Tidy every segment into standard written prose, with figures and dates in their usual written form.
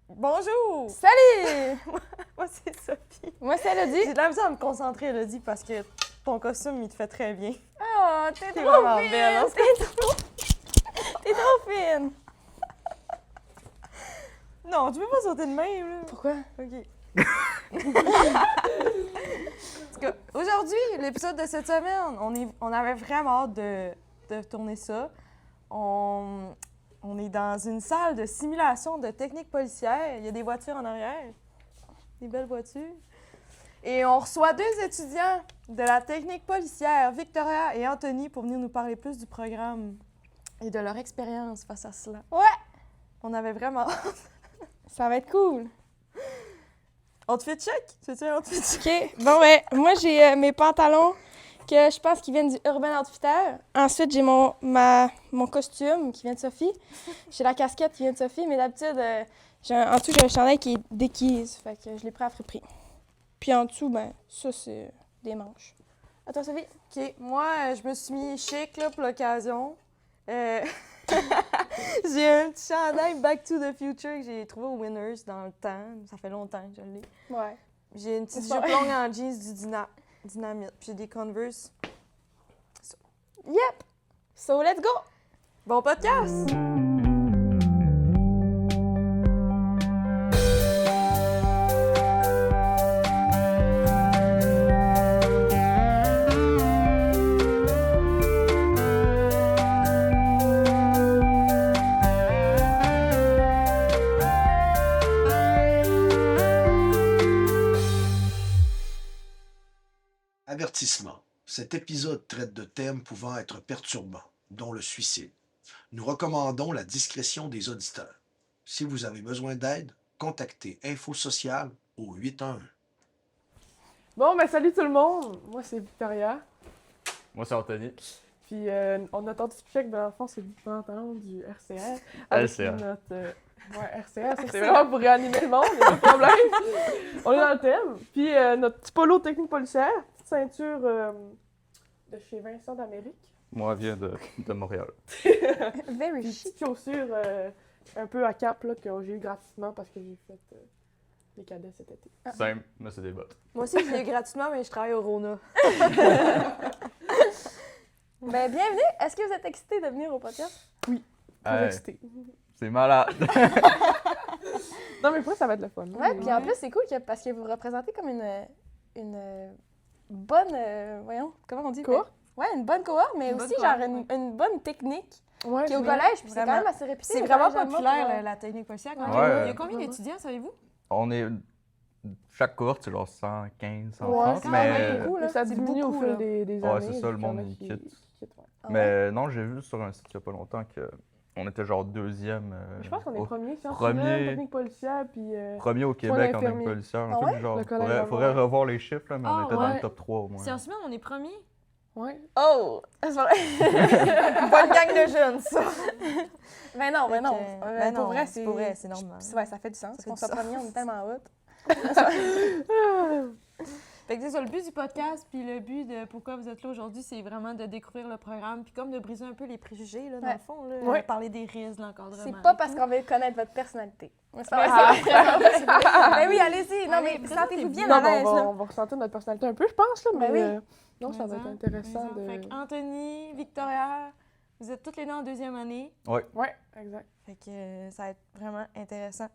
Bonjour! Salut! Moi, c'est Sophie. Moi, c'est Elodie. J'ai de la misère à me concentrer, Elodie, parce que ton costume, il te fait très bien. Oh, t'es T'es trop vraiment fine! belle, hein? T'es trop fine! Non, tu peux pas sauter de même, là. Pourquoi? OK. En tout cas, aujourd'hui, l'épisode de cette semaine, on avait vraiment hâte de tourner ça. On est dans une salle de simulation de technique policière. Il y a des voitures en arrière. Des belles voitures. Et on reçoit deux étudiants de la technique policière, Victoria et Anthony, pour venir nous parler plus du programme et de leur expérience face à cela. Ouais! On avait vraiment hâte. Ça va être cool. On te fait check? C'est un outfit check? OK. Bon, ben, moi, j'ai mes pantalons que je pense qu'ils viennent du Urban Outfitter. Ensuite, j'ai mon costume qui vient de Sophie. J'ai la casquette qui vient de Sophie, mais d'habitude, en dessous, j'ai un chandail qui est déquise. Fait que je l'ai pris à friperie. Puis en dessous, ben, ça, c'est des manches. À toi, Sophie? OK. Moi, je me suis mis chic là, pour l'occasion. J'ai un petit chandail Back to the Future que j'ai trouvé au Winners dans le temps. Ça fait longtemps que je l'ai. Ouais. J'ai une petite C'est jupe ça. longue en jeans du Dynamite. Puis j'ai des Converse. Yep! So, let's go! Bon podcast! Avertissement. Cet épisode traite de thèmes pouvant être perturbants, dont le suicide. Nous recommandons la discrétion des auditeurs. Si vous avez besoin d'aide, contactez Info Sociale au 811. Bon, ben salut tout le monde! Moi, c'est Victoria. Moi, c'est Anthony. Puis, on a tenté de check, dans le fond, c'est le pantalon du RCR. Avec RCR. notre... ouais, RCR, ça, c'est vraiment pour réanimer le monde, il a pas de problème. On est dans le thème. Puis, notre petit polo technique policière, petite ceinture de chez Vincent d'Amérique. Moi, je viens de Montréal. Very Puis, chic. petite chaussure un peu à cap, là, que j'ai eu gratuitement parce que j'ai fait les cadets cet été. Simple, mais c'est des bottes. Moi aussi, je l'ai eu gratuitement, mais je travaille au Rona. Ben, bienvenue! Est-ce que vous êtes excités de venir au podcast? Très Hey, excitée. c'est malade. Non, mais après, ça va être le fun. Ouais, puis en plus, c'est cool parce que vous représentez comme une bonne. Voyons, comment on dit? Cohorte? Ouais, une bonne cohorte, mais Une aussi bonne genre cohorte, une bonne technique Ouais, qui est au je- collège, puis c'est quand Vraiment. même assez réputé. C'est le vraiment collège Alma populaire, pour, la technique policière. Ouais. Il y a combien Ouais. d'étudiants, savez-vous? On est... Chaque cohorte, c'est genre 115, 130, Ouais, quand mais... même beaucoup, là. Ça C'est diminue au beaucoup, fil là. des Ouais, années. c'est ça, le puis qu'il y en monde, a il qui- quitte. qui quittent, ouais. Ah ouais? Mais non, j'ai vu sur un site il y a pas longtemps qu'on était genre deuxième... Je pense qu'on est premier, sciences premier- humaines, technique policière, puis... premier au Soins Québec en d'infirmiers. technique policière. Ah Un truc ouais? du genre. Le collège Faudrait Alma. revoir les chiffres, là, mais on Ah, était dans ouais. le top 3 au moins. C'est en semaine, on est premier. Ouais. Oh! C'est pas vrai. Bonne gang de jeunes, ça! Ben non, ben non. Fait que, ben pour non, vrai, c'est pour vrai, c'est normal. Ouais, ça fait du sens. Ça fait On du soit sens. premier, on est tellement haut. Fait que c'est ça, le but du podcast, puis le but de pourquoi vous êtes là aujourd'hui, c'est vraiment de découvrir le programme, puis comme de briser un peu les préjugés, là, dans Ouais. le fond, là, Ouais. parler des risques, de l'encadrement. C'est pas parce qu'on veut connaître votre personnalité. C'est pas Ah. vrai. Ben oui, allez-y. Non, Allez, mais sentez-vous bien Non, à mais l'aise, on là. va ressentir notre personnalité un peu, je pense, là, mais... Ben oui. non, ça va être intéressant de... Fait que Anthony, Victoria, vous êtes toutes les deux en deuxième année, Ouais, exact. fait que ça va être vraiment intéressant.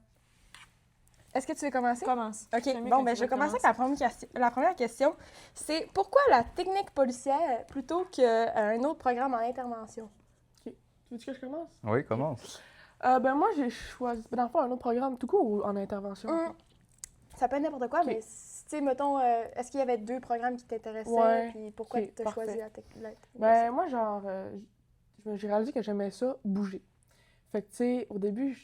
Est-ce que tu veux commencer? Commence. OK, J'aime mieux bon, que ben tu je vais commencer commences. avec la première question. C'est pourquoi la technique policière plutôt qu'un autre programme en intervention? Tu veux que je commence? Oui, commence. Ben moi, j'ai choisi, dans le fond, un autre programme tout court ou en intervention. Ça peut être n'importe quoi, OK. mais tu sais, mettons, est-ce qu'il y avait deux programmes qui t'intéressaient? Ouais. Puis pourquoi OK, tu as parfait. choisi la technique? Ben moi, genre, j'ai réalisé que j'aimais ça, bouger. Fait que, tu sais, au début,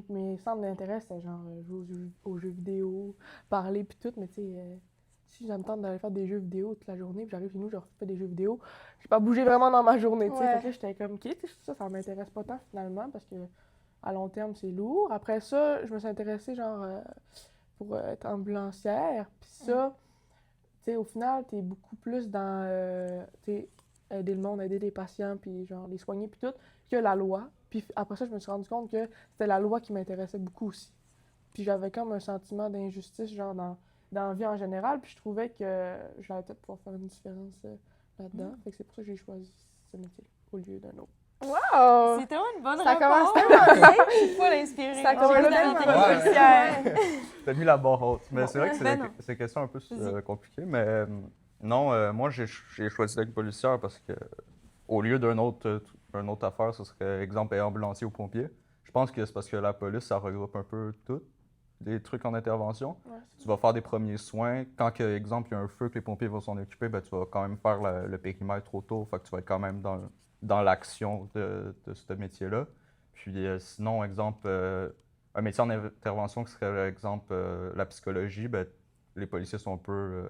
mes centres d'intérêt, c'était genre jouer aux jeux vidéo, parler puis tout, mais tu sais, si ça me tente d'aller faire des jeux vidéo toute la journée, puis j'arrive chez nous, je refais des jeux vidéo, j'ai pas bougé vraiment dans ma journée, tu sais. Ouais. Fait que là, j'étais comme, OK, tu sais, ça m'intéresse pas tant finalement, parce que à long terme, c'est lourd. Après ça, je me suis intéressée, genre, pour être ambulancière, puis ça, tu sais, au final, t'es beaucoup plus dans, tu sais, aider le monde, aider les patients, puis genre les soigner, puis tout, que la loi. Puis après ça, je me suis rendu compte que c'était la loi qui m'intéressait beaucoup aussi. Puis j'avais comme un sentiment d'injustice, genre dans la vie en général. Puis je trouvais que j'allais peut-être pouvoir faire une différence là-dedans. Fait que c'est pour ça que j'ai choisi ce métier au lieu d'un autre. Wow! C'est tellement une bonne Ça réponse. commence tellement bien! Je suis full inspirée. Ça commence J'ai tellement une bien. technique policière. T'as mis la barre haute. Mais c'est vrai que Ben non. c'est une question un peu Vas-y. compliquée. Mais non, moi, j'ai choisi d'être policière parce que au lieu d'une autre affaire, ce serait, exemple, ambulancier ou pompier. Je pense que c'est parce que la police, ça regroupe un peu tout, des trucs en intervention. Ouais, Tu vas faire des premiers soins. Quand, exemple, il y a un feu que les pompiers vont s'en occuper, ben, tu vas quand même faire le périmètre autour. Fait que tu vas être quand même dans l'action de ce métier-là. Puis sinon, exemple, un métier en intervention qui serait, exemple, la psychologie, ben, les policiers sont un peu...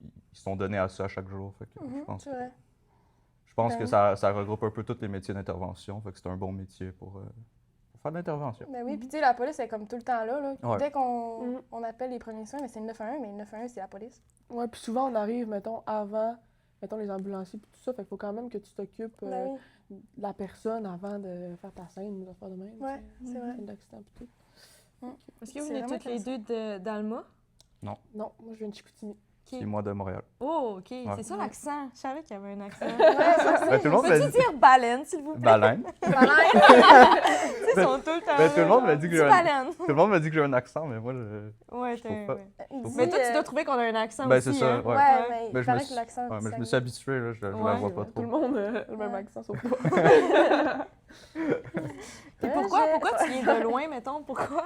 ils sont donnés à ça chaque jour. Fait que C'est vrai. je pense Ben que oui. ça regroupe un peu tous les métiers d'intervention. Fait que c'est un bon métier pour faire de l'intervention. Ben oui, puis tu sais, la police est comme tout le temps là. Ouais. Dès qu'on Mhm. on appelle les premiers soins, mais c'est le 911, mais le 911, c'est la police. Ouais, puis souvent on arrive, mettons, avant, mettons, les ambulanciers puis tout ça. Fait qu'il faut quand même que tu t'occupes Ben oui, de la personne avant de faire ta scène, des affaires de même. ouais, tu sais. c'est vrai. L'accident puis tout. Est-ce que C'est vous venez vraiment toutes les deux d'Alma? Non, moi je viens de Chicoutimi. C'est moi de Montréal. Oh, OK. C'est ça l'accent. Je savais qu'il y avait un accent. Ouais, ça Ben, tout le monde m'a Peux-tu dit... dire baleine, s'il vous plaît? Baleine. Tu sais, ils sont tout le temps. Ben, tout le monde m'a dit que j'ai un... baleine. Tout le monde m'a dit que j'ai un accent, mais moi, je... Ouais, Je trouve pas. ouais. Il dit, Mais toi, tu dois trouver qu'on a un accent Ben, aussi, c'est ça, hein? ouais. Ouais, mais Ben, il je me paraît suis- que l'accent... Ouais, mais je me ça- suis habitué, là, je la Ouais, vois pas Tout trop. le monde a le même Ouais. accent, sauf toi. Puis pourquoi tu viens de loin, mettons? Pourquoi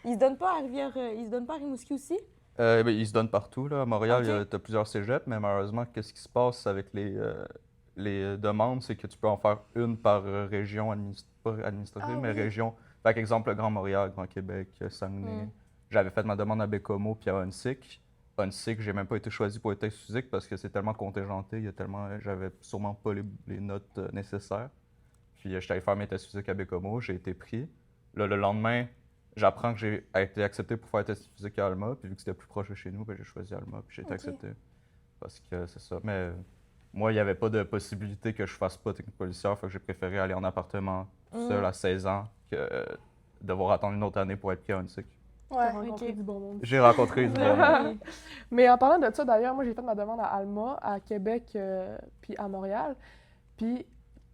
ils se donnent pas à Rivière... ils se donnent pas à Rimouski aussi? Ben, ils se donnent partout, là. À Montréal, Ok. tu as plusieurs cégeps, mais malheureusement, qu'est-ce qui se passe avec les demandes, c'est que tu peux en faire une par région pas administrative, Ah mais oui. région. Par exemple, le Grand Montréal, Grand Québec, Saguenay. Mm. J'avais fait ma demande à Bécomo puis à Huntsic. Huntsic, j'ai même pas été choisi pour les tests physiques parce que c'est tellement contingenté, j'avais sûrement pas les notes nécessaires. Puis je suis allé faire mes tests physiques à Bécomo, j'ai été pris. Là, le lendemain, j'apprends que j'ai été accepté pour faire les tests physiques à Alma, puis vu que c'était plus proche de chez nous, ben, j'ai choisi Alma, puis j'ai été Ok. accepté. Parce que c'est ça. Mais moi, il n'y avait pas de possibilité que je fasse pas technique policière, fait que j'ai préféré aller en appartement tout seul à 16 ans que devoir attendre une autre année pour être pris à Huntsic. T'as Ouais. rencontré ok. du bon monde. J'ai rencontré du monde. Mais en parlant de ça, d'ailleurs, moi, j'ai fait ma demande à Alma, à Québec, puis à Montréal. Puis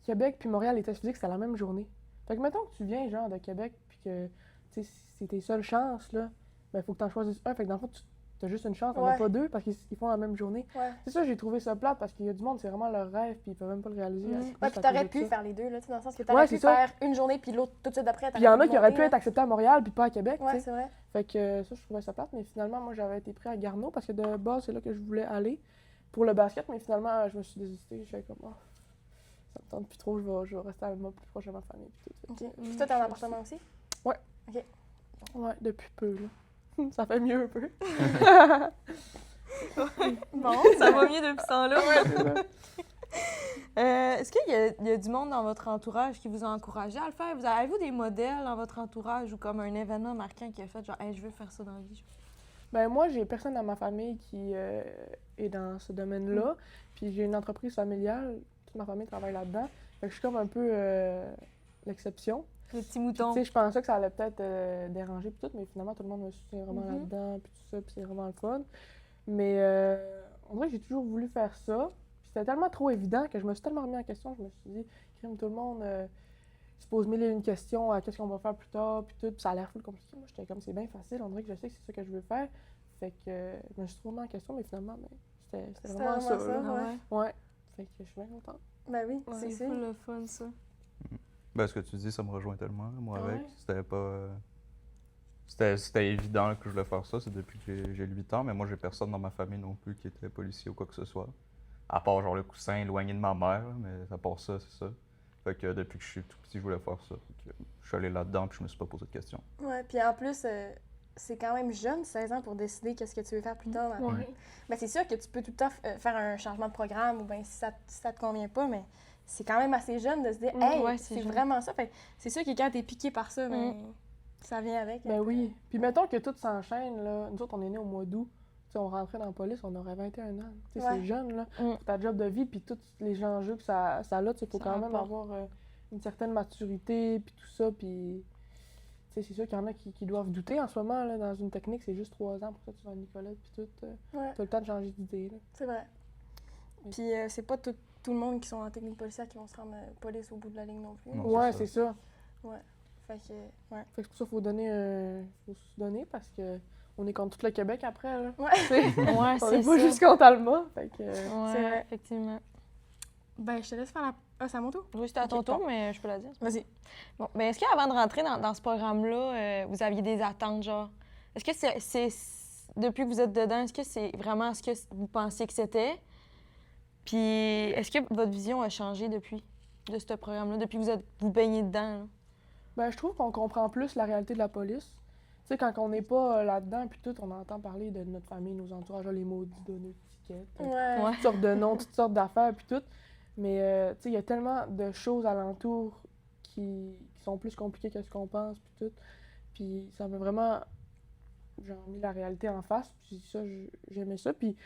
Québec puis Montréal, les tests physiques, c'était la même journée. Fait que mettons que tu viens, genre, de Québec, puis que, tu sais, c'est tes seules chances, là, ben, faut que t'en choisisses un. Fait que dans le fond, tu as juste une chance, on Ouais. a pas deux, parce qu'ils font la même journée. Ouais. C'est ça, j'ai trouvé ça plate, parce qu'il y a du monde, c'est vraiment leur rêve, puis ils peuvent même pas le réaliser. Mm. juste Ouais, à puis cause t'aurais de pu ça. faire les deux, là, tu sais, dans le sens que Ouais, t'aurais c'est pu ça. faire une journée, puis l'autre tout de suite après. Puis il y en a qui auraient pu monter, être acceptés à Montréal, puis pas à Québec, tu Ouais, sais. c'est vrai. Fait que ça, je trouvais ça plate, mais finalement, moi, j'avais été pris à Garneau parce que de base, c'est là que je voulais aller pour le basket, mais finalement, je me suis désistée. J'étais comme, oh, ça me tente plus trop, je vais rester à Alma plus proche de ma famille. Puis tout. OK. Puis toi, t'es en appartement aussi? Ouais, depuis peu, là. Ça fait mieux un peu. Bon, ça va mieux depuis ce temps-là. C'est ça. Est-ce qu'il y a du monde dans votre entourage qui vous a encouragé à le faire? Avez-vous des modèles dans votre entourage ou comme un événement marquant qui a fait genre, hey, je veux faire ça dans la vie? Ben moi, j'ai personne dans ma famille qui est dans ce domaine-là. Puis j'ai une entreprise familiale, toute ma famille travaille là-dedans. Fait que je suis comme un peu l'exception. Le petit Puis, mouton. tu sais, je pensais que ça allait peut-être déranger puis tout, mais finalement, tout le monde me soutient vraiment Mhm. là-dedans, puis tout ça, puis c'est vraiment le fun. Mais on dirait que j'ai toujours voulu faire ça. Puis c'était tellement trop évident que je me suis tellement remis en question, je me suis dit, crime, tout le monde se pose mille et une questions à qu'est-ce qu'on va faire plus tard, puis tout, puis ça a l'air full compliqué. Moi, j'étais comme, c'est bien facile, on dirait que je sais que c'est ça que je veux faire. Fait que je me suis trop remis en question, mais finalement, c'était vraiment ça. là. Ah ouais? Ouais. Fait que je suis bien contente. Ben oui, Ouais, c'est C'est sûr. full le fun, ça. Ben, ce que tu dis, ça me rejoint tellement. Là, moi, Ouais. avec, c'était pas. C'était évident que je voulais faire ça. C'est depuis que j'ai 8 ans, mais moi, j'ai personne dans ma famille non plus qui était policier ou quoi que ce soit. À part, genre, le coussin éloigné de ma mère, là, mais à part ça, c'est ça. Fait que depuis que je suis tout petit, je voulais faire ça. Fait que je suis allé là-dedans, puis je me suis pas posé de questions. Ouais, puis en plus, c'est quand même jeune, 16 ans, pour décider qu'est-ce que tu veux faire plus tard. dans- Ouais. Ben, c'est sûr que tu peux tout le temps faire un changement de programme ou ben si ça te convient pas, mais c'est quand même assez jeune de se dire, hey, ouais, c'est c'est jeune. vraiment ça. Fait que c'est sûr que quand t'es piqué par ça, ben, ça vient avec. Ben oui. Puis mettons que tout s'enchaîne, là. Nous autres, on est nés au mois d'août. Tu sais, on rentrait dans la police, on aurait 21 ans. Tu sais, Ouais. c'est jeune, là. Mm. Pour ta job de vie, puis tous les enjeux que ça a, tu sais, faut Ça quand même rapporte. avoir une certaine maturité, puis tout ça, puis... c'est sûr qu'il y en a qui doivent douter en ce moment, là, dans une technique, c'est juste 3 ans, pour ça tu vas à Nicolette, puis tout. Ouais, T'as le temps de changer d'idée, là. c'est vrai. Oui. Puis c'est pas tout le monde qui sont en technique policière qui vont se rendre police au bout de la ligne non plus. Non. Ouais, c'est c'est ça. Fait que, ouais. Fait que c'est pour ça qu'il faut se donner, parce que on est contre tout le Québec après, là. Ouais. T'sais, Ouais, on c'est est pas ça. juste contre Alma, fait que... Ouais, C'est vrai. effectivement. Ben, je te laisse faire la... Ah, c'est à mon tour? Oui, c'était à ton Ok, tour, bon. mais je peux la dire. Vas-y. Bon, ben est-ce qu'avant de rentrer dans ce programme-là, vous aviez des attentes, genre? Est-ce que c'est depuis que vous êtes dedans, est-ce que c'est vraiment ce que vous pensiez que c'était? Puis est-ce que votre vision a changé depuis, de ce programme-là, depuis que vous baignez dedans? Là? Ben, je trouve qu'on comprend plus la réalité de la police. Tu sais, quand on n'est pas là-dedans, puis tout, on entend parler de notre famille, nos entourages, les maudits donneurs d'étiquettes, Ouais. Ouais. toutes sortes de noms, toutes sortes d'affaires, puis tout. Mais, tu sais, il y a tellement de choses alentour qui sont plus compliquées que ce qu'on pense, puis tout. Puis ça m'a vraiment, genre, mis la réalité en face, puis ça, j'aimais ça. Puis,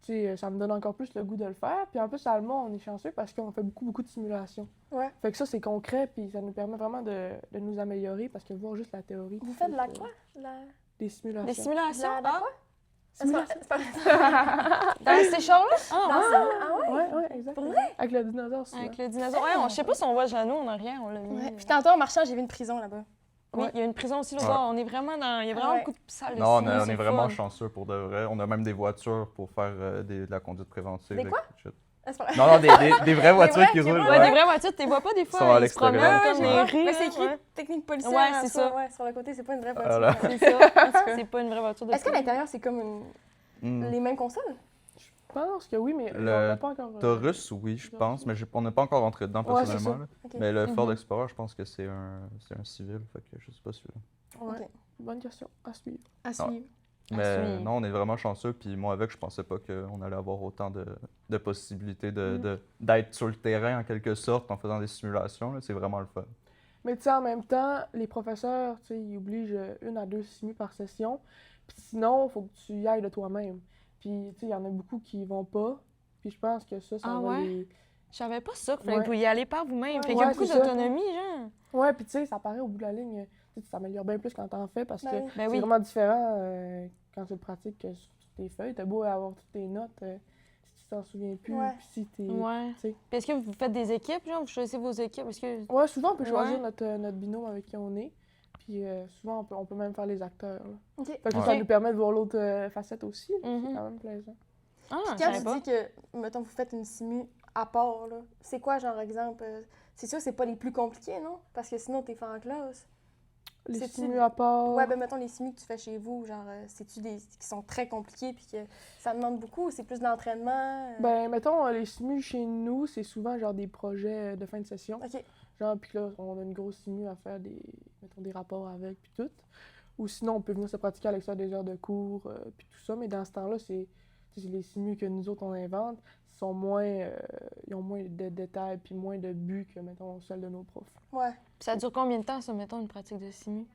tu sais, ça me donne encore plus le goût de le faire. Puis en plus, à Alma, on est chanceux parce qu'on fait beaucoup de simulations. Ouais. Fait que ça, c'est concret, puis ça nous permet vraiment de nous améliorer, parce que voir juste la théorie... Vous puis faites de la tout, quoi? La... Des simulations. Des simulations? La quoi? Simulations. C'est pas... Dans ces shows-là? Dans ça? Ah ouais? Ouais, exact. Pour Avec le dinosaure, souvent. Avec le dinosaure. Ouais, je sais pas si on voit Jeannot en arrière, on l'a vu. Ouais. Puis tantôt, en marchant, j'ai vu une prison là-bas. Oui, Ouais. il y a une prison aussi, là Ouais. bas. On est vraiment dans. Il y a vraiment Ouais. beaucoup de salles de Non, cinéma, on c'est est vraiment fun. chanceux pour de vrai. On a même des voitures pour faire de la conduite préventive. Des quoi? shit. Ah, c'est pas vrai. Non, des vraies voitures vraies qui qui roulent. roulent, Ouais, ouais. des vraies voitures, tu les vois pas des fois. Sont à Ils se promènent l'extérieur. comme Ouais, les je vois. rues. Mais là, c'est écrit ouais. technique policière. Ouais, en c'est soi. ça. Ouais, sur le côté, c'est pas une vraie voiture. Voilà. Ouais. C'est ça. C'est pas une vraie voiture de Est-ce qu'à film. l'intérieur, c'est comme une... Hmm. les mêmes consoles? Je pense que oui, mais on Le n'a pas encore... Taurus, oui, je pense, mais on n'est pas encore rentré dedans Ouais, c'est personnellement. ça. là. Ok. Mais le Ford Mhm. Explorer, je pense que c'est un civil, fait que je sais pas celui-là. Ouais. Ok. Bonne question. À suivre. À suivre. Mais suivre. non, on est vraiment chanceux, puis moi avec, je pensais pas qu'on allait avoir autant de possibilités d'être sur le terrain en quelque sorte en faisant des simulations. là. C'est vraiment le fun. Mais tu sais, en même temps, les professeurs, tu sais, ils obligent 1 à 2 simus par session. Puis sinon, il faut que tu y ailles de toi-même. Puis, tu sais, il y en a beaucoup qui vont pas. Puis je pense que ça Ah va ouais? les... Je savais pas ça, qu'il fallait Ouais. que vous y allez par vous-même. Fait qu'il y Ouais, a beaucoup c'est ça. d'autonomie, genre. Ouais, puis tu sais, ça paraît au bout de la ligne. Tu sais, tu t'améliores bien plus quand t'en fais parce que Ben oui. Ben c'est oui. vraiment différent quand tu le pratiques que sur tes feuilles. T'as beau avoir toutes tes notes, si tu t'en souviens plus, Ouais. puis si t'es... Ouais. tu sais. Puis est-ce que vous faites des équipes, genre? Vous choisissez vos équipes? Est-ce que... Ouais, souvent, on peut choisir Ouais. notre binôme avec qui on est. Puis souvent, on peut même faire les acteurs. Là. OK. Fait que Ouais. ça nous permet de voir l'autre facette aussi. là. Mhm. C'est quand même plaisant. Ah, je Quand savais tu pas. dis que, mettons, vous faites une simu à part, là, c'est quoi, genre, exemple? C'est sûr, c'est pas les plus compliqués, non? Parce que sinon, t'es fait en classe. Les C'est-tu- simus à part... Ouais, ben mettons, les simus que tu fais chez vous, genre, c'est-tu des qui sont très compliqués puis que ça demande beaucoup ou c'est plus de l'entraînement? Ben, mettons, les simus chez nous, c'est souvent genre des projets de fin de session. OK. Genre, puis là, on a une grosse simu à faire mettons, des rapports avec, puis tout. Ou sinon, on peut venir se pratiquer à l'extérieur des heures de cours, puis tout ça. Mais dans ce temps-là, c'est les simus que nous autres, on invente. Ils ont moins de détails, puis moins de buts que, mettons, celles de nos profs. Ouais. Puis ça dure combien de temps, ça, mettons, une pratique de simu?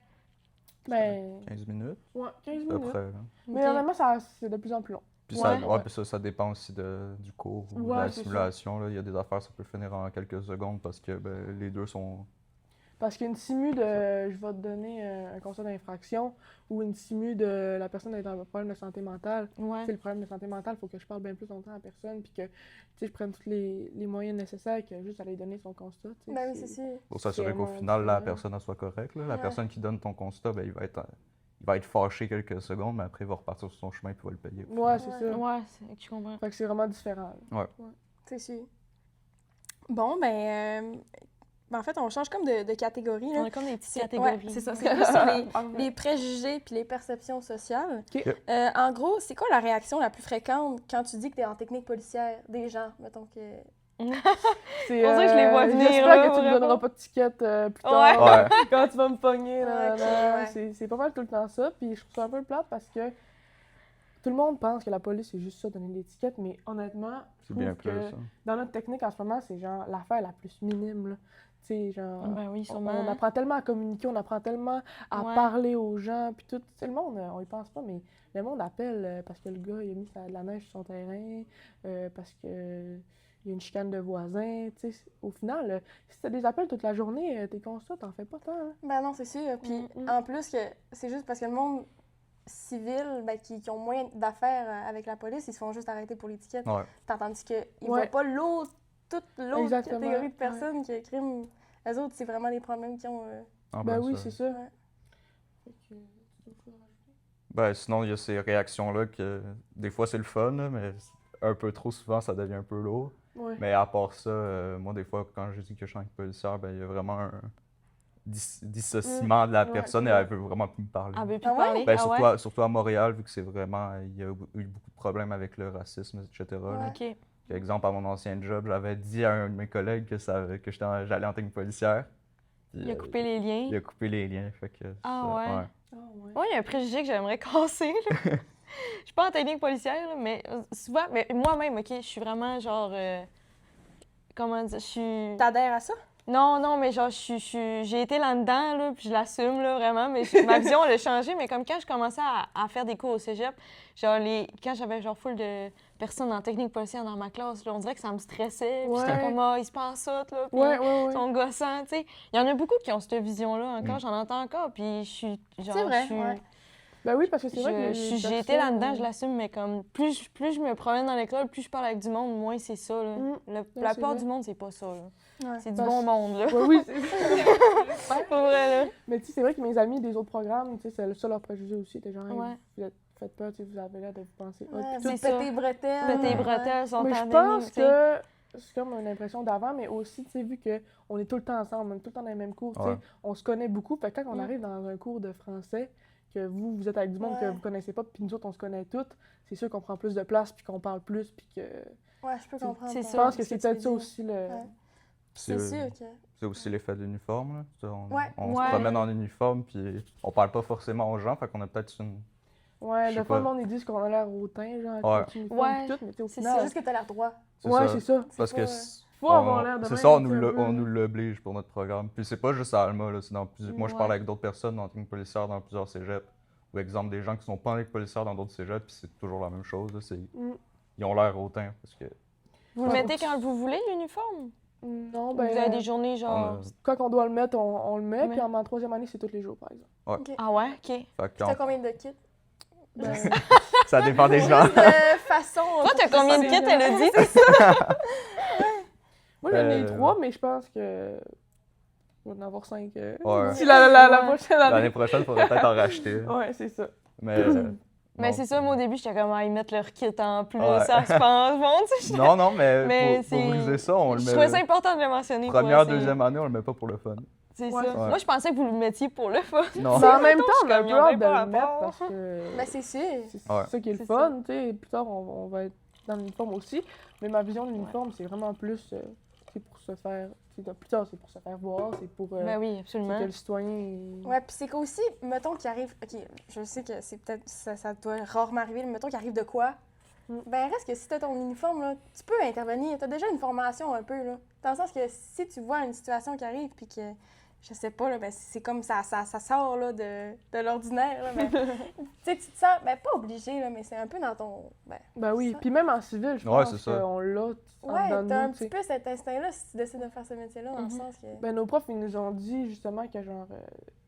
Ben, 15 minutes, ouais, 15 à peu minutes. près. là. Mais Ok. honnêtement, c'est de plus en plus long. Puis Ouais. ça dépend aussi du cours ou de Ouais, la c'est ça. simulation. Là. Il y a des affaires, ça peut finir en quelques secondes parce que ben, les deux sont... Parce qu'une simu de je vais te donner un constat d'infraction ou une simu de la personne est dans un problème de santé mentale. Ouais. C'est le problème de santé mentale, il faut que je parle bien plus longtemps à la personne puis que tu sais, je prenne tous les moyens nécessaires que juste aller donner son constat. Tu sais, Ben oui, c'est sûr. Pour s'assurer qu'au vraiment final, la différent. personne elle soit correcte. là. La Ouais. personne qui donne ton constat, ben, il va être fâché quelques secondes, mais après, il va repartir sur son chemin et il va le payer. au Ouais, final. c'est ça. Ouais, je comprends. Fait que c'est vraiment différent. là. C'est sûr. Bon, ben, en fait, on change comme de catégorie. Là. On a comme des petites C'est- catégories. ouais, c'est ça. C'est plus sur les préjugés puis les perceptions sociales. Ok. En gros, c'est quoi la réaction la plus fréquente quand tu dis que tu es en technique policière des gens, mettons que... C'est, On dirait que je les vois venir, J'espère là, que tu me vraiment. donneras pas de ticket plus Ouais. tard. Ouais. Quand tu vas me pogner. Ouais, ok, ouais. C'est pas mal tout le temps ça. Puis je trouve ça un peu plate parce que tout le monde pense que la police, c'est juste ça, donner des tickets. Mais honnêtement, je C'est trouve bien que plus. hein. dans notre technique en ce moment, c'est genre l'affaire la plus minime. Là. Tu sais, genre. Ben oui, On sûrement. apprend tellement à communiquer, on apprend tellement à Ouais. parler aux gens, puis tout. Tu sais, le monde, on y pense pas, mais le monde appelle parce que le gars, il a mis de la neige sur son terrain, parce que y a une chicane de voisins, tu sais, au final, si t'as des appels toute la journée, t'es constat, t'en fais pas tant, hein. Ben non, c'est sûr. Puis en plus, que c'est juste parce que le monde civil, ben, qui ont moins d'affaires avec la police, ils se font juste arrêter pour l'étiquette. Ouais. Tandis qu'ils ne Ouais. voient pas toute l'autre Exactement, catégorie de personnes qui criment. Les autres, c'est vraiment des problèmes qu'ils ont. Ah, Ben oui, ça. c'est ça. Ouais. Fait que, tu dois rajouter. Ben, sinon, il y a ces réactions-là que des fois c'est le fun, là, mais un peu trop souvent ça devient un peu lourd. Ouais. Mais à part ça, moi, des fois, quand je dis que je suis en policière, ben, il y a vraiment un dissociement de la Ouais, personne et ouais. elle veut vraiment plus me parler. Ah, ben, plus Ah ouais? parler. Ben, Ah ouais? surtout à Montréal, vu que c'est vraiment, il y a eu beaucoup de problèmes avec le racisme, etc. là. OK. Par exemple, à mon ancien job, j'avais dit à un de mes collègues que j'allais en technique policière. Puis, Il a coupé les liens. il a coupé les liens. Fait que, Ah ça- ouais? Ah ouais. Moi, il y a un préjugé que j'aimerais casser. Là. Je suis pas en technique policière, là, mais souvent, mais moi-même, OK, je suis vraiment genre. Comment dire? Je suis. T'adhères à ça? Non, mais genre, j'ai été là-dedans, là, puis je l'assume, là, vraiment, mais ma vision, elle a changé, mais comme quand je commençais à faire des cours au cégep, genre, quand j'avais genre full de personnes en technique policière dans ma classe, là, on dirait que ça me stressait, puis j'étais Ouais. comme, ah, il se passe ça, là, puis Ouais. ils sont gossants, tu sais. Il y en a beaucoup qui ont cette vision-là encore, j'en entends encore, puis je suis, genre, C'est vrai, je suis- ouais. Ben oui, parce que c'est vrai que j'ai été là-dedans, je l'assume, mais comme, plus je me promène dans l'école, plus je parle avec du monde, moins c'est ça, là. La c'est plupart vrai. du monde, c'est pas ça, là. Ouais. C'est du Parce- bon monde, là. Ouais, oui, Pour vrai, là. mais tu sais, c'est vrai que mes amis des autres programmes, tu sais, c'est ça leur préjugé aussi. T'es genre, hey, Ouais. faites peur, tu sais, vous avez l'air de vous penser. Ouais, puis vous tout. c'est ça. pétez les bretelles. Péter les Ouais. bretelles, sont Mais je en pense tu sais. que c'est comme une impression d'avant, mais aussi, tu sais, vu qu'on est tout le temps ensemble, on est tout le temps dans les mêmes cours, tu sais, Ouais. on se connaît beaucoup. Fait que quand on Mm. arrive dans un cours de français, que vous êtes avec du monde que Ouais. vous connaissez pas, puis nous autres, on se connaît toutes, c'est sûr qu'on prend plus de place, puis qu'on parle plus, puis que... Ouais, je peux comprendre. C'est Je ça. pense que ce c'est tu peut-être veux ça dire. aussi, le... Ouais. C'est C'est sûr que. c'est aussi l'effet de l'uniforme. Là. Ouais. On Ouais. se promène en uniforme, puis on parle pas forcément aux gens, fait qu'on a peut-être une. Ouais, Je sais le fois, le pas. monde, ils disent qu'on a l'air hautain, genre, Ouais. avec uniforme, Ouais. puis tout, mais tu sais, au C'est final... C'est juste que t'as l'air droit. Ouais, c'est ça. Parce que pas- Faut avoir l'air de c'est même, ça, on tu sais, un peu. on nous l'oblige pour notre programme. Puis c'est pas juste à Alma, là, c'est dans moi je Ouais. parle avec d'autres personnes dans une policière dans plusieurs cégeps. Ou exemple des gens qui sont pas en école policière dans d'autres cégeps, puis c'est toujours la même chose. Là, ils ont l'air hautains parce que Vous le Ouais. mettez quand vous voulez, l'uniforme? Non, Ou ben... vous avez des journées on genre... a- Quand on doit le mettre, on le met, Mais- puis en troisième année, c'est tous les jours, par exemple. Ah ouais? OK. fait que T'as combien de kits? Ben, ça dépend des gens. De façon. Toi, t'as combien de kits, elle a dit? moi, j'en ai eu Euh, 3, mais je pense que... On va en avoir 5. Ouais. Si la Ouais. prochaine L'année année. prochaine, il faudrait peut-être en racheter. Ouais, c'est ça. Mais, Mais non. c'est ça, moi, au début, j'étais comme, ah, ils mettent leur kit en plus, Ouais. ça se pense bon, tu sais. Non, mais, Mais pour c'est- briser ça, on le Je met. trouvais ça important de le mentionner. quoi, Première, c'est- deuxième année, on le met pas pour le fun. C'est Ouais, ça. c'est ça. Moi, je pensais que vous le mettiez pour le fun. Non. Mais en même temps, je on a un suis peu comme, hâte ils de ont bien le pas mettre rapport. parce que Ben, c'est sûr. c'est Ouais. ça qui est le C'est fun, tu sais. Plus tard, on va être dans l'uniforme aussi. Mais ma vision de l'uniforme, c'est vraiment plus... c'est pour se faire... Plus tard, c'est pour se faire voir, c'est pour... Ben oui, c'est absolument. que le citoyen... il- Ouais, puis c'est qu'aussi, mettons qu'il arrive. Ok, je sais que c'est peut-être. Ça doit rarement arriver, mais mettons qu'il arrive de quoi? Ben, reste que si t'as ton uniforme, là, tu peux intervenir. T'as déjà une formation un peu, là. Dans le sens que si tu vois une situation qui arrive, puis que. Je sais pas, là, ben, c'est comme ça sort, là, de l'ordinaire, là. Mais, tu sais, tu te sens. Ben, pas obligé, là, mais c'est un peu dans ton. Ben, Ben oui, ça. puis même en civil, je Ouais, pense c'est ça. qu'on l'a en Ouais, dedans de t'as nous, un tu sais. petit peu cet instinct-là si tu décides de faire ce métier-là, dans le sens que. Ben, nos profs, ils nous ont dit justement que genre,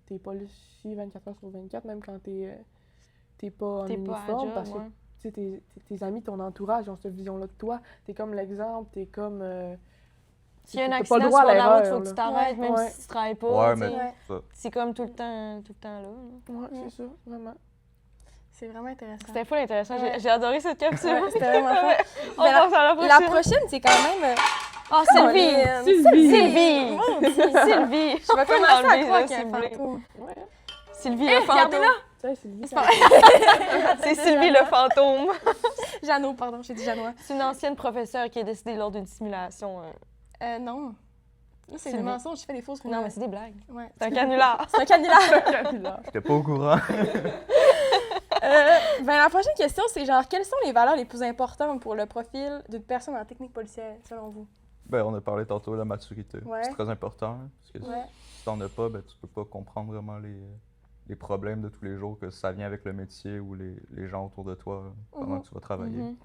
t'es policier 24 heures sur 24, même quand t'es pas en T'es pas à uniforme, job, parce que ouais. tu sais, tes amis, ton entourage, ils ont cette vision-là de toi. T'es comme l'exemple, t'es comme... S'il y a un t'as accident pas le droit sur à la route, l'erreur, faut que tu là. t'arrêtes, même Ouais. si tu travailles pas. Ouais, tu mais sais. Ouais. ça. C'est comme tout le temps là. Ouais, c'est ça, vraiment. C'est vraiment intéressant. C'était full intéressant. Ouais. J'ai adoré cette capsule. Ouais, c'était vraiment fun. On Ben, passe à la prochaine. La prochaine, c'est quand même. Oh, Sylvie! Sylvie! Sylvie! Maudit. Sylvie! Je vais peux commencer à l'enlever, croire là, qu'il y a s'il un vous plaît. fantôme. Ouais. Sylvie le fantôme. regardez-la! Tu sais, Sylvie, C'est ça- pas C'est Sylvie le fantôme. Jeannot, pardon, j'ai dit Jeannois. C'est une ancienne professeure qui est décédée lors d'une simulation. Non. Là, c'est Sylvie. des mensonges, je fais des fausses Non, mais c'est des blagues. Ouais. C'est un canular. C'est un canular. Canular. J'étais pas au courant. Ben, la prochaine question, c'est genre, quelles sont les valeurs les plus importantes pour le profil d'une personne en technique policière, selon vous? Ben, on a parlé tantôt de la maturité. Ouais. C'est très important. Hein, parce que Ouais. si t'en as pas, ben, tu peux pas comprendre vraiment les problèmes de tous les jours, que ça vient avec le métier ou les gens autour de toi pendant que tu vas travailler. Mhm.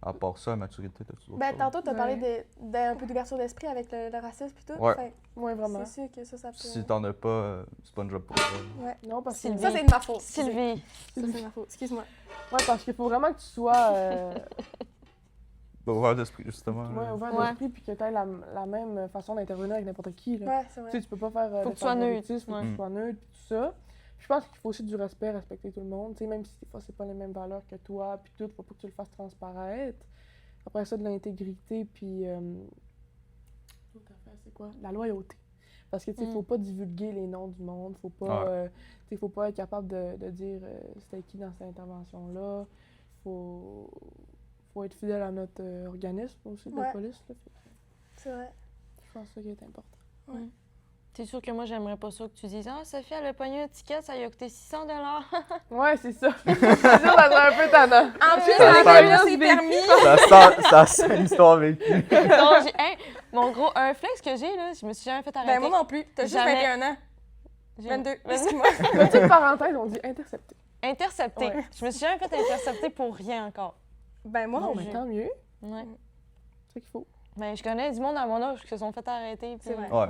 À part ça, maturité, t'as toujours. Ben, tantôt, t'as parlé Ouais. d'un peu d'ouverture d'esprit avec le racisme et tout. Ouais. Fait Ouais, vraiment. c'est sûr que ça peut... Si t'en as pas, c'est pas une job pour toi. Ouais. Non, parce que... Sylvie. Ça, c'est de ma faute. Sylvie. Ça, c'est de ma faute. Excuse-moi. Ouais, parce qu'il faut vraiment que tu sois Ouvert d'esprit, justement. ouais, ouvert Ouais. d'esprit puis que tu aies la même façon d'intervenir avec n'importe qui. Là. Ouais, c'est Tu vrai. sais, tu peux pas faire Faut de que tu sois neutre, favoritisme, faut que ouais. tu sois neutre, puis tout ça. Puis je pense qu'il faut aussi du respect, respecter tout le monde. Tu sais, même si des fois, c'est pas les mêmes valeurs que toi, puis tout, faut pas que tu le fasses transparaître. Après ça, de l'intégrité, puis... l'autre affaire, c'est quoi? La loyauté. Parce que, tu sais, faut pas divulguer les noms du monde, faut pas... Ouais. tu sais, faut pas être capable de dire c'était qui dans cette intervention-là. Faut être fidèle à notre organisme aussi de Ouais. police. Là. Fait que C'est vrai. je pense que c'est ça qui est important. C'est sûr que moi, j'aimerais pas ça que tu dises « Ah, Sophie, elle a pogné un ticket, ça lui a coûté 600 » Ouais, c'est ça. c'est sûr, ça serait un peu tannant. En plus, Ça avec sent- le c'est permis. Ça sent une histoire vécue. Non, mon gros, un flex que j'ai, là, je me suis jamais fait arrêter. Ben, moi non plus. T'as juste Jamais. 21 ans. J'ai- 22. 22. Excuse-moi. Petite parenthèse, on dit intercepté. Intercepté. Ouais. Je me suis jamais fait intercepter pour rien encore. Ben, moi non mais plus. tant mieux. Ouais. C'est ça qu'il faut. Mais je connais du monde à mon âge qui se sont fait arrêter. puis- C'est vrai. Ouais.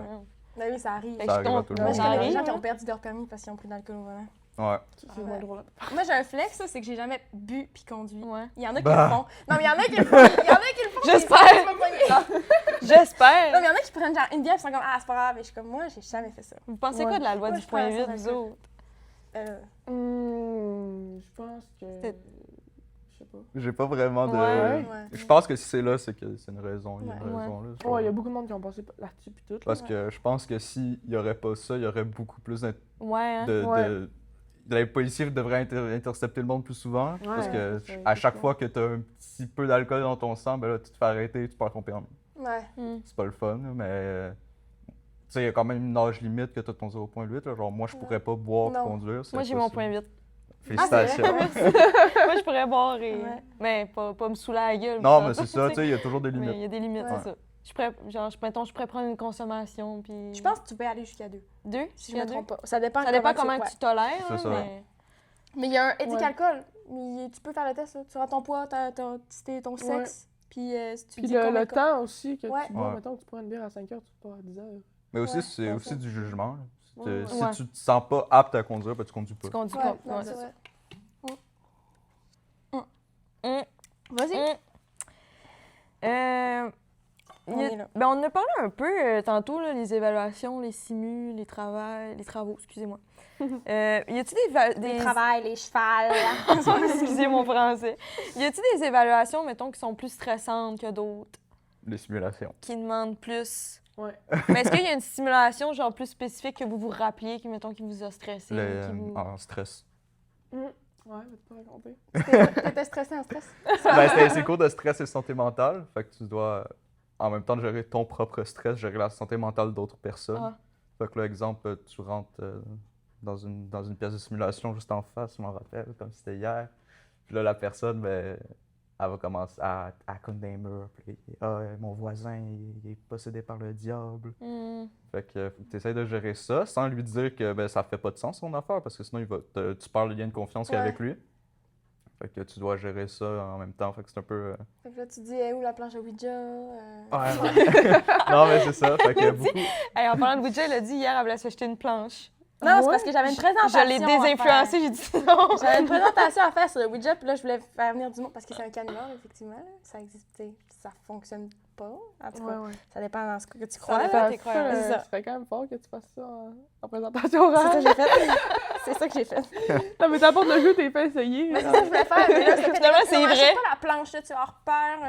Ben oui, ça arrive. Fait que Ça je arrive à tombe- tout le Moi, monde. je ça connais des arrive, gens qui là. ont perdu leur permis parce qu'ils ont pris de l'alcool au volant. Ouais. Ça, c'est moins drôle. Moi, j'ai un flex, ça, c'est que j'ai jamais bu puis conduit. Ouais. Il y en a qui Bah. le font. Non, mais il y en a qui le font. Il y en a qui le font. J'espère. puis ils se font pogner. J'espère. Non, mais il y en a qui prennent genre une bière et ils sont comme, ah, c'est pas grave. Et je suis comme, moi, j'ai jamais fait ça. Vous pensez Ouais. quoi de la loi Moi, du je point pense 8, ça, vous d'accord. autres? Je pense que... C'est- Je sais pas. J'ai pas vraiment de. Ouais. Ouais. Je pense que si c'est là, c'est que c'est une raison. Il y a une Ouais. raison là. Ouais, il y a beaucoup de monde qui ont passé là-dessus puis tout. là. Parce que je pense que s'il y aurait pas ça, il y aurait beaucoup plus Ouais, hein? Ouais. les policiers devraient intercepter le monde plus souvent. Parce que ça, c'est à chaque clair. fois que tu as un petit peu d'alcool dans ton sang, ben là, tu te fais arrêter, tu perds ton permis. Ouais. Hmm. C'est pas le fun, là, mais. Tu sais, il y a quand même une âge limite que tu as ton 0.8. Là. Genre, moi, je pourrais pas boire Non. pour conduire. c'est Moi, j'ai pas mon ça. point 8. Félicitations. Moi, je pourrais boire et. Ouais. Mais pas me saouler la gueule. non, ça. mais c'est ça, tu sais, il y a toujours des Mais il limites. y a des limites, Ouais. c'est ça. Je pourrais prendre une consommation, puis... Je pense que tu peux aller jusqu'à 2. 2? Si je me trompe pas. Ça dépend, Ça dépend comment ouais. tu tolères, C'est hein, ça. mais... Mais il y a un éthique Ouais. alcool. Mais tu peux faire le test, là. Tu auras ton poids, ton sexe. Puis si tu Puis dis le combien de temps aussi que Ouais. tu bois, Ouais. mettons que tu prends une bière à 5 heures, tu pars à 10 heures. Mais aussi, Ouais, c'est c'est aussi ça. du jugement. là. Ouais. Si Ouais. tu te sens pas apte à conduire, ben, tu conduis pas. Tu conduis Ouais, pas. non, Ouais, c'est c'est ça. vrai. Hum, Vas-y. hum. On est là. Ben, on en a parlé un peu tantôt, là, les évaluations, les simus, les travaux, excusez-moi. Y a-t-il Les travails, les chevals. Excusez mon français. Y a-t-il des évaluations, mettons, qui sont plus stressantes que d'autres, Les simulations. qui demandent plus? Ouais. Mais est-ce qu'il y a une stimulation, genre, plus spécifique que vous vous rappeliez, qui, mettons, qui vous a stressé? qui vous... En stress. Ouais, vas-tu pas raconter? T'étais stressée en stress? Ben, c'est cours de stress et santé mentale. Fait que tu dois, en même temps de gérer ton propre stress, gérer la santé mentale d'autres personnes. Ah. Fait que là, exemple, tu rentres dans une pièce de simulation juste en face, je m'en rappelle, comme c'était hier. Puis là, la personne, ben, elle va commencer à cogner des murs. Puis, mon voisin, il est possédé par le diable. Hmm. Fait que faut que tu essaies de gérer ça sans lui dire que ben, ça fait pas de sens son affaire, parce que sinon tu perds le lien de confiance qu'il y a Ouais. avec lui. Fait que tu dois gérer ça en même temps. Fait que c'est un peu. Fait que là, tu dis, où la planche à Ouija? Ouais. Non, mais c'est ça. Fait que beaucoup. Hey, en parlant de Ouija, elle a dit hier, elle voulait s'acheter une planche. Non, c'est parce que j'avais une présentation. Je l'ai désinfluencée, j'ai dit non. J'avais une présentation à faire sur le Ouija, puis là, je voulais faire venir du monde parce que c'est un canular, effectivement. Là. Ça existe, tu sais, ça fonctionne pas. En tout cas, Ouais. ça dépend dans ce que tu Ça crois. dépend. là. tes croyances. C'est ça. Ce serait quand même fort que tu fasses ça en présentation C'est ça que orale. j'ai fait. C'est ça que j'ai fait. Non, mais t'apportes le jeu, t'es fait essayer. Mais c'est ça que je voulais faire. Mais là, c'était Finalement, fait, c'est non, vrai. achète pas la planche, là, tu vas avoir peur.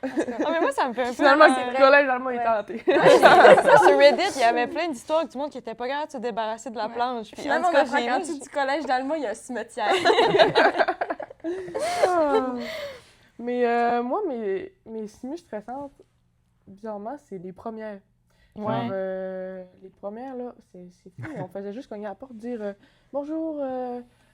Ah, mais moi, ça me fait un peu. Finalement, c'est le vrai. collège allemand est Ouais. tenté. Sur Reddit, il y avait plein d'histoires du monde qui était pas capable de se débarrasser de la Ouais. planche. Puis, en Finalement, tout on cas, apprend qu'en dessous du collège d'Allemagne, il y a un cimetière. Ah. Mais moi, mes simus stressantes, bizarrement, c'est les premières. Genre, Ouais. les premières, là, c'est fou. On faisait juste cogner à la porte, dire bonjour,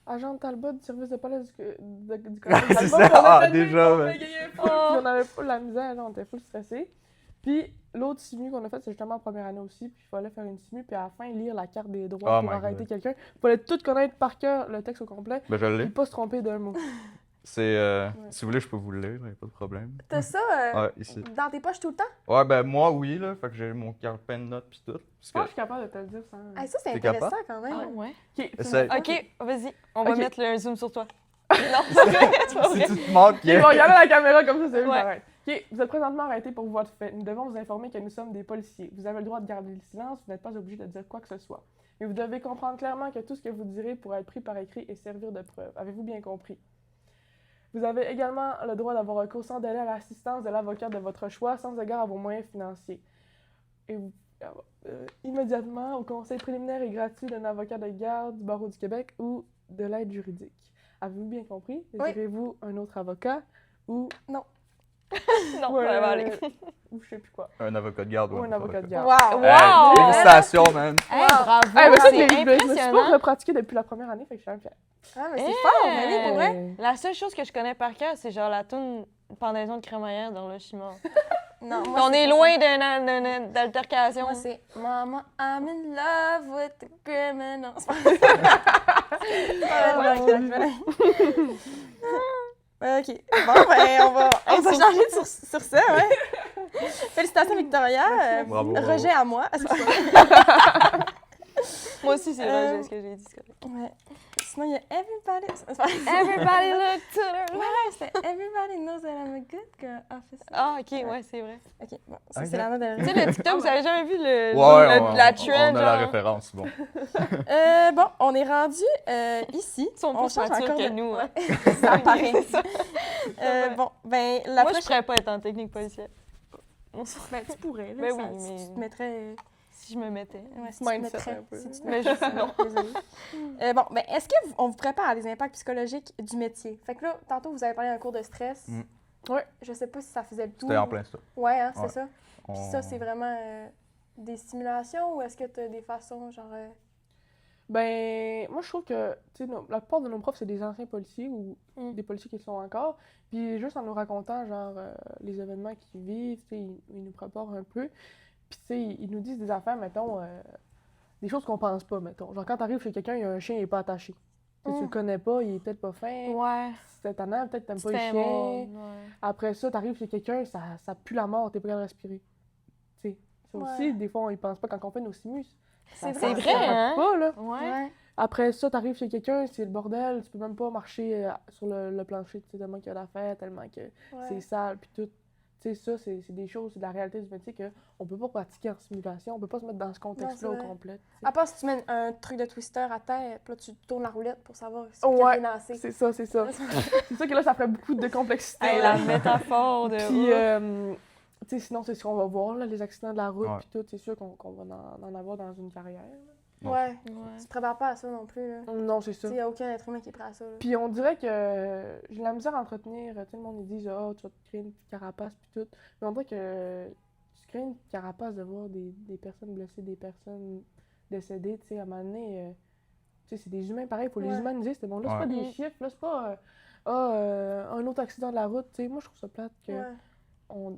agent Talbot du service de police du collège C'est Talbot. ça. Puis on Ah, était déjà, on ouais. bégayait full, puis on avait full la misère, là, on était full stressés. Puis l'autre simu qu'on a fait, c'est justement en première année aussi. Puis il fallait faire une simu, puis à la fin, lire la carte des droits Oh pour my arrêter God. quelqu'un. Il fallait tout connaître par cœur, le texte au complet, Ben, je l'ai. puis pas se tromper d'un mot. Si vous voulez, je peux vous le lire, y a pas de problème. T'as ça Ouais, ici. dans tes poches tout le temps? Ouais, ben moi, oui, là. Fait que j'ai mon calepin de notes pis tout. Parce Je pense que je que... suis capable de te le dire sans. Ah, ça, c'est T'es intéressant capable? quand même. ouais. Ok, Essaye. Ok, vas-y, on va Ok. mettre le zoom sur toi. Non, c'est vrai, c'est pas Si vrai. tu te manques, Ok, bon, regardez la caméra comme ça, c'est mieux Ouais. pareil. Ok, vous êtes présentement arrêté pour votre fait. Nous devons vous informer que nous sommes des policiers. Vous avez le droit de garder le silence, vous n'êtes pas obligé de dire quoi que ce soit. Mais vous devez comprendre clairement que tout ce que vous direz pourra être pris par écrit et servir de preuve. Avez-vous bien compris? Vous avez également le droit d'avoir recours sans délai à l'assistance de l'avocat de votre choix, sans égard à vos moyens financiers. Et vous, immédiatement au conseil préliminaire et gratuit d'un avocat de garde du Barreau du Québec ou de l'aide juridique. Avez-vous bien compris? Oui. Désirez-vous un autre avocat ou Non, Ouais, ça va aller. ou je sais plus quoi. un avocat de garde Ou un avocat de garde. garde. Wow! Wow! Hey, félicitations, man! Hey, bravo, Hey, mais ça, c'est je me suis pas impressionnant. repratiqué depuis la première année, fait que je suis un fière. Ah, mais c'est Eh! fort, mais oui, pour vrai. La seule chose que je connais par cœur, c'est genre la toune Pendaison de crémaillère dans le chimard. Non, moi, On c'est est pas loin ça. d'altercation. Moi, c'est Mama, I'm in love with the criminal. OK. Bon, ben, on va changer sur ça, ouais. Félicitations, Victoria. Bravo, bravo. Rejet à moi. Moi aussi, c'est vrai, ce que j'ai dit. c'est correct. Ouais. Sinon, il y a Everybody. Everybody look to the Ouais, c'était Everybody knows that I'm a good girl officer. Ah, ok, ouais, c'est vrai. OK, bon, ça, Ok. c'est la note de Tu sais, le TikTok, vous avez jamais vu Ouais, la trend, on a la genre? référence, bon. Bon, on est rendu ici. Ils sont plus change matures encore que de- nous, hein. Ouais, ça paraît. C'est ça. Bon, ben, la Moi, je prochaine... pourrais pas être en technique policière. Ben, tu pourrais, là, Ben ça, oui, si mais- tu te mettrais... Si je me mettais. Ouais, si tu te Mindset mettrais... un peu. Si tu te Mais mettrais, je- non. désolée. Bon, ben, est-ce qu'on vous prépare à des impacts psychologiques du métier? Fait que là, tantôt, vous avez parlé d'un cours de stress. Mm. Ouais. Je sais pas si ça faisait le tout. C'était en plein ça. Ouais, hein, c'est Ouais. ça. Puis On- ça, c'est vraiment des stimulations ou est-ce que tu as des façons, genre... Ben, moi, je trouve que, tu sais, la plupart de nos profs, c'est des anciens policiers ou Mm. des policiers qui le sont encore. Puis juste en nous racontant, genre, les événements qu'ils vivent, tu sais, ils nous préparent un peu. Puis, tu sais, ils nous disent des affaires, mettons, des choses qu'on pense pas, mettons. Genre, quand t'arrives chez quelqu'un, il y a un chien, il est pas attaché. Tu sais, tu le connais pas, il est peut-être pas fin. Ouais. C'est étonnant, peut-être t'aimes pas le C'était chien. mon... Ouais. Après ça, t'arrives chez quelqu'un, ça pue la mort, t'es pas capable de respirer. Tu sais, ça Ouais. aussi, des fois, on y pense pas quand on fait nos simus. C'est C'est vrai, vrai, ça. hein? Pas, là. Ouais. Après ça, t'arrives chez quelqu'un, c'est le bordel, tu peux même pas marcher sur le plancher, tu sais, tellement qu'il y a d'affaires, tellement que Ouais. c'est sale, puis tout. Tu sais, ça, c'est des choses, c'est de la réalité du métier qu'on peut pas pratiquer en simulation, on peut pas se mettre dans ce contexte-là Non, au c'est vrai. complet. tu sais. À part si tu mets un truc de twister à terre, puis là, tu tournes la roulette pour savoir si Ouais, quelqu'un est lancé. C'est ça, c'est ça. C'est ça que là, ça ferait beaucoup de complexité. Hey, la métaphore de... Puis, tu sais, sinon, c'est ce qu'on va voir, là, les accidents de la route, Ouais. puis tout, c'est sûr qu'on va en avoir dans une carrière. là. Ouais. Ouais. Tu te prépares pas à ça non plus, là. Non, c'est ça. Il n'y a aucun être humain qui est prêt à ça, là. Puis on dirait que j'ai de la misère à entretenir, tu sais, le monde, ils disent « Ah, tu vas te créer une petite carapace, puis tout. » Mais on dirait que tu crées une carapace de voir des personnes blessées, des personnes décédées, tu sais, à un moment donné, tu sais, c'est des humains pareil, il faut les Ouais. humaniser, c'est bon. Là, c'est Ouais. pas des chiffres, là, c'est pas un autre accident de la route, tu sais. Moi, je trouve ça plate que Ouais.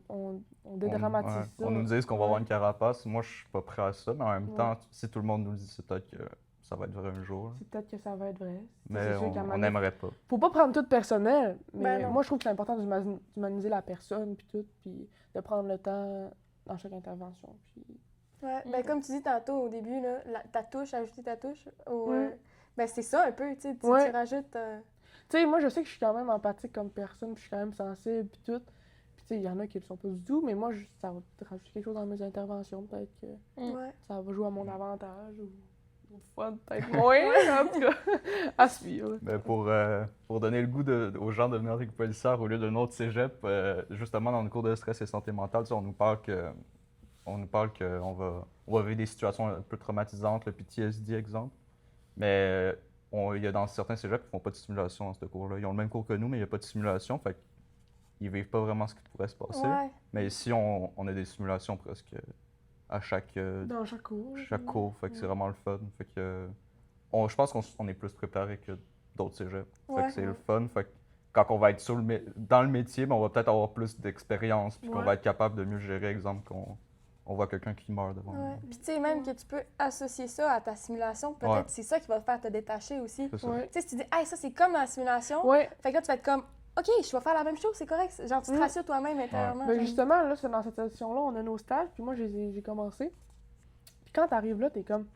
on dédramatise ouais, ça. qu'on nous dise qu'on va avoir une carapace. Moi, je suis pas prêt à ça, mais en même Ouais. temps, si tout le monde nous le dit, c'est peut-être que ça va être vrai un jour. là. C'est peut-être que ça va être vrai. Mais C'est sûr qu'à un on moment donné, n'aimerait pas. faut pas prendre tout personnel, mais Ben non. moi, je trouve que c'est important d'humaniser la personne, puis tout, puis de prendre le temps dans chaque intervention. Puis... Ouais. Ben, comme tu dis tantôt au début, là, ta touche, ajouter ta touche, Mm. ben, c'est ça un peu, tu sais. Ouais. Tu rajoutes. Tu sais, moi, je sais que je suis quand même empathique comme personne, puis je suis quand même sensible, puis tout. Puis, tu sais, il y en a qui le sont pas du tout, mais moi, ça va rajouter quelque chose dans mes interventions. Peut-être que Ouais. ça va jouer à mon avantage, ou d'autres fois, peut-être moins, en tout cas, à suivre. Ben, pour donner le goût aux gens de venir avec policière au lieu d'un autre cégep, justement, dans le cours de stress et santé mentale, tu sais, on nous parle qu'on va vivre des situations un peu traumatisantes, le PTSD, exemple. Mais il y a dans certains cégeps qui font pas de simulation dans ce cours-là. Ils ont le même cours que nous, mais il n'y a pas de simulation. Fait qu'ils vivent pas vraiment ce qui pourrait se passer. Ouais. Mais ici, on a des simulations presque à chaque Dans chaque cours. cours. Fait que c'est vraiment le fun. Fait que je pense qu'on est plus préparé que d'autres cégeps. Fait Ouais. que c'est le fun. Fait que quand on va être dans le métier, ben, on va peut-être avoir plus d'expérience. Puis qu'on Ouais. va être capable de mieux gérer, exemple, on voit quelqu'un qui meurt devant Ouais. nous. Puis, tu sais, même que tu peux associer ça à ta simulation, peut-être Ouais. c'est ça qui va te faire te détacher aussi. C'est ça. Ouais. Tu sais, si tu dis, hey, ça, c'est comme ma simulation, Ouais, fait que là, tu vas être comme, OK, je vais faire la même chose, c'est correct. Genre, tu te rassures toi-même intérieurement. Ben genre. justement, là, c'est dans cette session-là, on a nos stages, puis moi, j'ai commencé. Puis quand t'arrives là, t'es comme...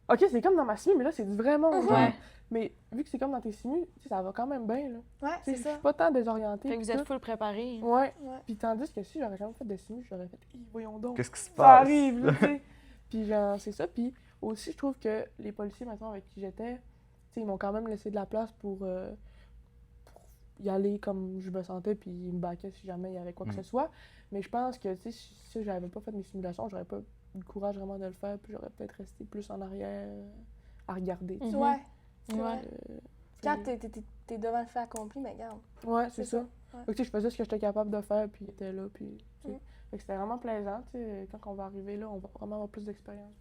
OK, c'est comme dans ma simu, mais là, c'est du vrai monde, genre. Ouais. Mais vu que c'est comme dans tes simus, tu sais, ça va quand même bien, là. Ouais, Tu sais, c'est je ça. suis pas tant désorientée. Fait que vous puis êtes tout. full préparés. Ouais. Ouais. Puis tandis que si j'aurais jamais fait de simu, j'aurais fait voyons donc. Qu'est-ce qui se Ça passe? arrive, là, tu sais. Puis genre, c'est ça. Puis aussi, je trouve que les policiers, maintenant, avec qui j'étais, tu sais, ils m'ont quand même laissé de la place pour y aller comme je me sentais, puis ils me backaient si jamais il y avait quoi que ce soit. Mais je pense que, tu sais, si j'avais pas fait mes simulations, j'aurais pas eu le courage vraiment de le faire, puis j'aurais peut-être resté plus en arrière à regarder, tu sais. Ouais. Ouais. Quand t'es devant le fait accompli, mais regarde. Ouais, c'est ça. Ouais. Fait que, tu sais, je faisais ce que j'étais capable de faire, puis il était là, puis... tu sais. Mm. Fait que c'était vraiment plaisant, tu sais. Quand on va arriver là, on va vraiment avoir plus d'expérience.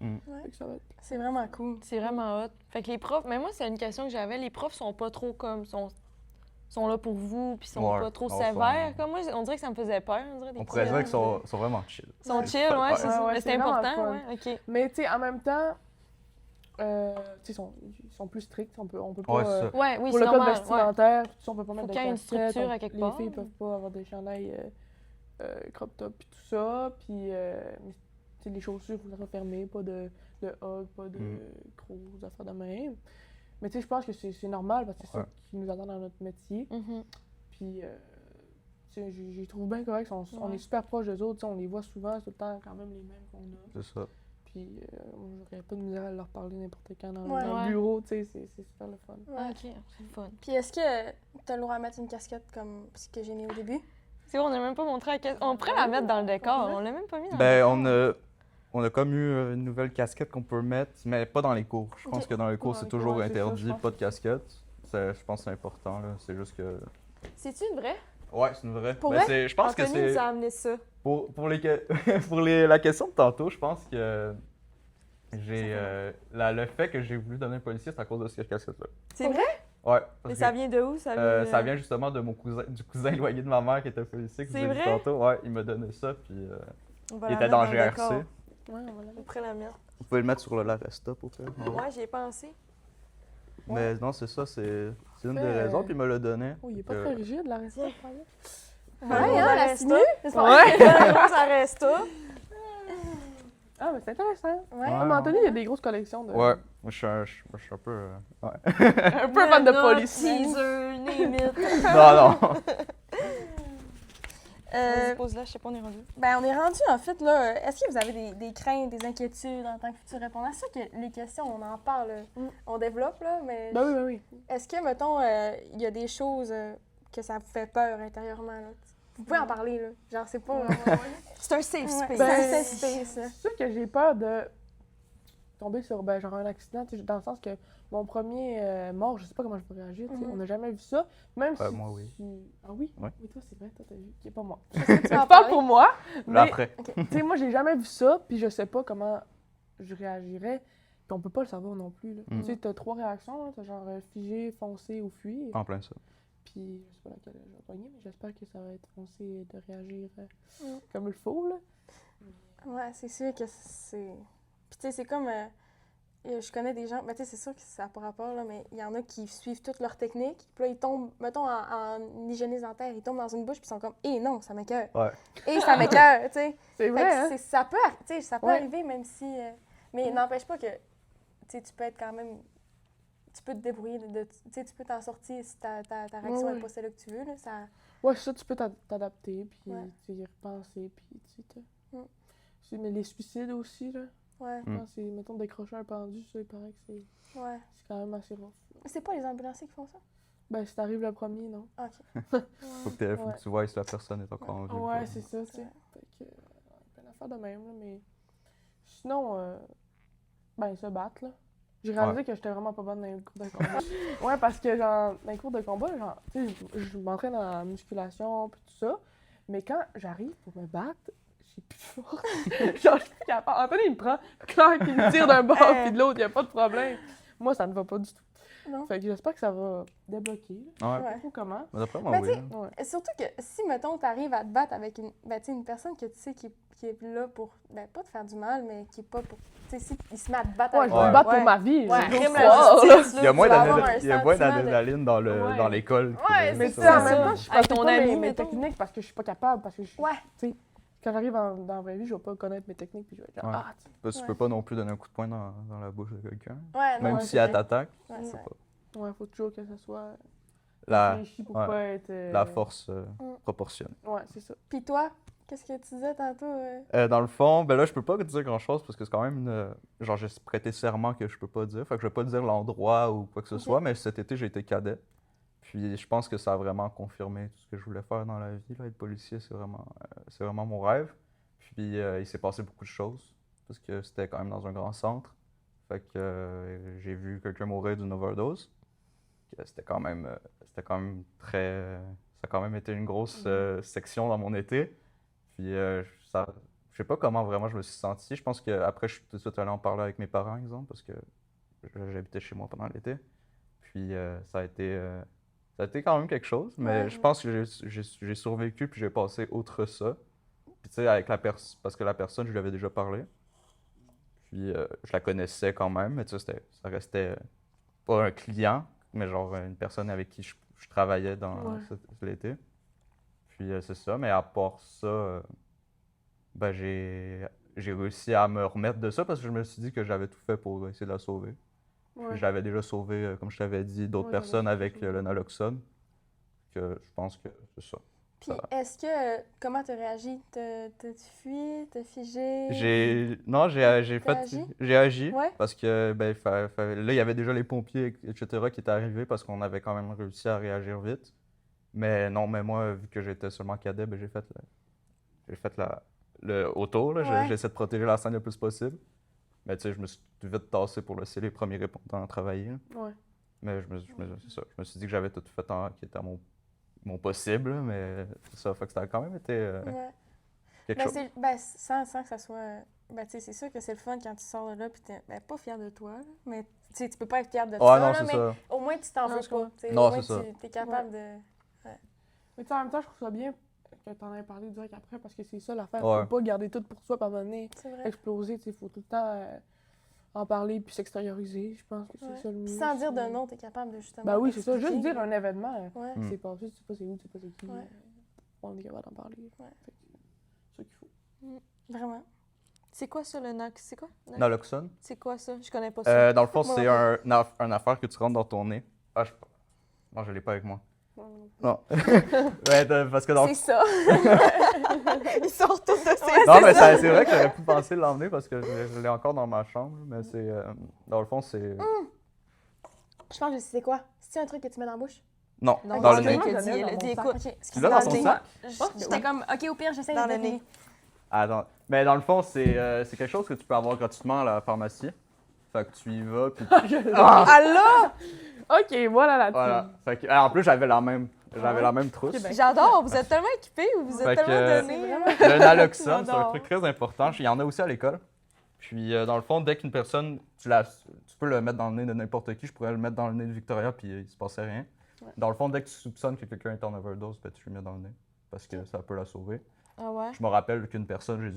Ouais. Fait que ça va être... C'est vraiment cool. C'est vraiment hot. Fait que les profs, mais moi, c'est une question que j'avais. Les profs sont pas trop comme. Sont là pour vous, puis sont Ouais. pas trop Non, sévères. sont- Comme moi, on dirait que ça me faisait peur. On dirait des On petits pourrait dire gars. qu'ils sont vraiment chill. Ils sont C'est chill, le fun. ouais, c'est ça. Ouais, Mais c'est c'est vraiment important, le ouais. OK. Mais tu sais, en même temps, tu sais, ils sont plus stricts. On peut pas... Ouais, c'est ça. Ouais, oui, pour c'est le code normal. Ouais. vestimentaire, tout ça, on peut pas mettre de qu'il y ait une casquette, structure à quelque les part. filles peuvent pas avoir des chandails crop top puis tout ça. Puis, mais, tu sais, les chaussures, il faut les fermer, pas de hug, pas de gros affaires de même. Mais tu sais, je pense que c'est normal parce que c'est ça Ouais. qui nous attend dans notre métier. Mhm. Puis, tu sais, j'ai trouvé bien correct. On Ouais. est super proches des autres. Tu sais, on les voit souvent, c'est tout le temps quand même les mêmes qu'on a. C'est ça. Puis, j'aurais pas de misère à leur parler n'importe quand dans, Ouais. dans Ouais. le bureau. Tu sais, c'est super le fun. Ah, OK, c'est le fun. Puis est-ce que t'as le droit à mettre une casquette comme ce que j'ai mis au début? C'est vrai, on n'a même pas montré la casquette. On pourrait la mettre dans le décor. On l'a même pas mis dans Ben, le décor. on a comme eu une nouvelle casquette qu'on peut mettre, mais pas dans les cours. Je pense Ok. que dans les cours, Dans c'est les toujours cours, ouais, c'est ça, interdit, je pense. pas de casquette. Je pense que c'est important, là. C'est juste que... C'est-tu une vraie? Ouais, c'est une vraie. Pour Mais vrai? je pense que Anthony nous c'est... a amené ça. Pour la question de tantôt, je pense que j'ai... le fait que j'ai voulu devenir policier, c'est à cause de cette casquette-là. C'est vrai? Ouais. Mais parce ça que, vient de où? Ça vient, ça vient justement de du cousin éloigné de ma mère qui était policier, que C'est je vous ai dit vrai? tantôt. Ouais, il m'a donné ça, puis On va il la était mettre dans le GRC. décor. Ouais, on va la On pourrait la mettre. Vous pouvez le mettre sur le laptop au pire. Ouais, j'y ai pensé. Mais non, c'est ça, c'est une des Fait, raisons, puis il me l'a donné. Oh, il est pas Euh, très rigide, la recette. Voilà, Ouais, hein, ça la reste simu? là. Ouais. Voilà, ça reste là. Ah, mais c'est intéressant. Ouais. Ah, mais Anthony, il y a des grosses collections de... Ouais, moi je suis un peu. Ouais. un peu fan de Menottes, policier. teaser, limite. Non, non. Pose-là, je sais pas, on est rendu. Ben, on est rendu, en fait, là. Est-ce que vous avez des craintes, des inquiétudes en tant que futur répondant? C'est sûr que les questions, on en parle, on développe, là, mais Ben oui, ben oui. est-ce que, mettons, il y a des choses que ça vous fait peur intérieurement, là? Vous pouvez en parler, là. Genre, c'est pas... C'est un safe Ouais, space. c'est Ben, un safe space, là. C'est sûr que j'ai peur de tomber sur genre un accident, tu sais, dans le sens que mon premier mort, je sais pas comment je vais réagir, tu sais, on n'a jamais vu ça. Même si moi, oui. Ah oui? Ouais. Oui, toi, c'est vrai, toi, t'as vu, qui est pas moi. Tu vas en Je parle parler? pour moi, mais Là, après. tu sais, moi, j'ai jamais vu ça, puis je sais pas comment je réagirais, puis on peut pas le savoir non plus, là. Mm. Tu sais, t'as 3 réactions, là, t'as genre figé, foncer ou fuir. En plein ça. Puis je sais pas laquelle je vais pogner, mais j'espère que ça va être foncé de réagir Mm. comme il faut, là. Ouais, c'est sûr que c'est... Puis tu sais, c'est comme... je connais des gens, ben tu sais, c'est sûr que ça n'a pas rapport, là, mais il y en a qui suivent toutes leurs techniques, puis là, ils tombent, mettons, en hygiénise dentaire, ils tombent dans une bouche, puis ils sont comme « Eh non, ça m'écoeure! Ouais. » Et ça m'écoeure, tu sais. C'est Fait vrai, que hein? ça peut, tu sais, ça peut Ouais. arriver, même si... mais n'empêche pas que, tu sais, tu peux être quand même... Tu peux te débrouiller, tu sais, tu peux t'en sortir si ta réaction Ouais, n'est pas celle que tu veux, là, ça... Ouais, ça, tu peux t'adapter, puis Ouais. tu sais, y repenser, puis tu sais... Mm. Mais les suicides aussi, là, Ouais, Mm. quand c'est, mettons, décrocher un pendu, ça, il paraît que c'est ouais. quand même assez rough. C'est pas les ambulanciers qui font ça? Ben, si t'arrives le premier, non. OK. Faut que Ouais. tu vois si la personne est encore en vie. ou Ouais, pas. c'est ça, tu sais. Ouais. Fait que, plein d'affaires de même, là, mais... Sinon, ben, ils se battent, là. J'ai réalisé que j'étais vraiment pas bonne dans les cours de combat. Ouais, parce que, genre, dans les cours de combat, genre, tu sais, je m'entraîne en musculation, puis tout ça, mais quand j'arrive pour me battre, j'ai plus de force. Genre, je suis plus capable. Anthony, il me prend, clair, puis il me tire d'un bord, puis de l'autre, y a pas de problème. Moi, ça ne va pas du tout. Non. Fait que j'espère que ça va débloquer. Ouais. Je sais pas trop comment. Mais d'après moi, Mais oui. tu sais, là. Ouais. Et surtout que si, mettons, t'arrives à te battre avec une personne que tu sais qui est là pour, pas te faire du mal, mais qui est pas pour. Tu sais, si il se met à te battre Ouais, avec je vais me Ouais. battre Ouais. pour ma vie. Ouais, je veux crime pas la croire, là. justice, là, Il y a moins tu vas avoir un d'adrénaline sentiment de- dans Ouais. l'école. Ouais, que Mais c'est tu sais, en ça. même temps, je Avec pratique ton pas ami, mes mettons. techniques parce que je suis pas capable. Parce que je, Ouais. tu sais, quand j'arrive dans la vraie vie, je vais pas connaître mes techniques. Puis je vais être genre, Ouais. ah, tu sais. Parce que tu Ouais. peux pas non plus donner un coup de poing dans la bouche de quelqu'un. Ouais, non, Même ouais, si c'est elle vrai. t'attaque. Ouais, tu c'est sais vrai. pas. Ouais, faut toujours que ça soit La, réfléchi pour ouais. pas être. la force Mm. proportionnée. Ouais, c'est ça. Puis toi, qu'est-ce que tu disais tantôt? Dans le fond, ben là, je peux pas dire grand-chose parce que c'est quand même genre, j'ai prêté serment que je peux pas dire. Fait que je vais pas dire l'endroit ou quoi que ce Ok. soit, mais cet été, j'ai été cadet. Puis je pense que ça a vraiment confirmé tout ce que je voulais faire dans la vie. Là. Être policier, c'est vraiment mon rêve. Puis il s'est passé beaucoup de choses parce que c'était quand même dans un grand centre. Fait que j'ai vu quelqu'un mourir d'une overdose. Que c'était quand même très... ça a quand même été une grosse section dans mon été. Puis je sais pas comment vraiment je me suis senti. Je pense qu'après, je suis tout de suite allé en parler avec mes parents, exemple, parce que j'habitais chez moi pendant l'été. Puis ça a été quand même quelque chose, mais Ouais. je pense que j'ai survécu puis j'ai passé outre ça. Puis tu sais, avec parce que la personne, je lui avais déjà parlé. Puis je la connaissais quand même, mais tu sais, ça restait pas un client, mais genre une personne avec qui je travaillais dans Ouais. l'été. Puis c'est ça, mais à part ça, ben j'ai réussi à me remettre de ça parce que je me suis dit que j'avais tout fait pour essayer de la sauver. Ouais. Puis j'avais déjà sauvé, comme je t'avais dit, d'autres Ouais, personnes j'avais avec sauvé. le naloxone. Que je pense que c'est ça. Puis est-ce que. Comment t'as réagi? T'as-tu fui? T'as figé? Non, j'ai T'as fait. agi? J'ai agi. Ouais. Parce que, ben, là, il y avait déjà les pompiers, etc., qui étaient arrivés parce qu'on avait quand même réussi à réagir vite. Mais non, mais moi, vu que j'étais seulement cadet, ben, j'ai fait le autour. Là. Ouais. J'essaie de protéger la scène le plus possible. Mais tu sais, je me suis vite tassé pour laisser les premiers répondants travailler. Là. Ouais. Mais c'est ça. Je me suis dit que j'avais tout fait qui était à mon possible, là, mais c'est ça. Fait que ça a quand même été Ouais. quelque Ben, chose. sans que ça soit. Ben, tu sais, c'est sûr que c'est le fun quand tu sors de là, puis t'es pas fier de toi, là, mais tu sais, tu peux pas être fier de Ouais, toi, non, là, c'est mais ça. au moins tu t'en Non, veux je pas. comprends. Tu sais, Non, au moins c'est ça. tu es capable de. Mais tu sais, en même temps, je trouve ça bien que t'en aies parlé direct après parce que c'est ça l'affaire. Ouais. Faut pas garder tout pour soi, puis à un moment donné, C'est vrai. exploser. Tu sais, faut tout le temps en parler puis s'extérioriser. Je pense que c'est Ouais. ça le mieux. Puis sans dire de sinon- non, t'es capable de justement. Ben oui, c'est ça. Juste expliquer. dire un événement Ouais. qui s'est passé, tu sais pas c'est où, tu sais pas c'est qui. Ouais. On est capable d'en parler. Ouais. Fait que c'est ça qu'il faut. Vraiment. C'est quoi ça, le NOx? C'est quoi? Naloxone? C'est quoi ça? Je connais pas ça. Dans le fond, Moi, c'est non un affaire que tu rentres dans ton nez. Ah, non, je l'ai pas avec moi. Non. Ouais, parce que dans C'est ça. Ils sortent tous de ces... Non, mais c'est vrai que j'aurais pu penser l'emmener parce que je l'ai encore dans ma chambre, mais c'est... dans le fond, c'est... Je pense que je sais c'est quoi. C'est un truc que tu mets dans la bouche? Non, Non, dans le c'est nez. lui qui a Dans dit, le elle a nez, dit, dans mon écoute, Ok. Tu l'as dans son sac? J'étais comme, ok, au pire, j'essaie Dans de le nez. deviner. Attends. Mais dans le fond, c'est quelque chose que tu peux avoir gratuitement à la pharmacie. Fait que tu y vas, puis... Allô? Ok, voilà la Voilà. Fait que, en plus, j'avais la même trousse. Ok, ben, J'adore, vous êtes tellement équipés, vous Fait êtes que, tellement donnés. Le naloxone, c'est un J'adore. truc très important. Il y en a aussi à l'école. Puis, dans le fond, dès qu'une personne, tu peux le mettre dans le nez de n'importe qui. Je pourrais le mettre dans le nez de Victoria, puis il se passait rien. Ouais. Dans le fond, dès que tu soupçonnes que quelqu'un est en overdose, ben, tu le mets dans le nez. Parce que ça peut la sauver. Ah ouais? Je me rappelle qu'une personne,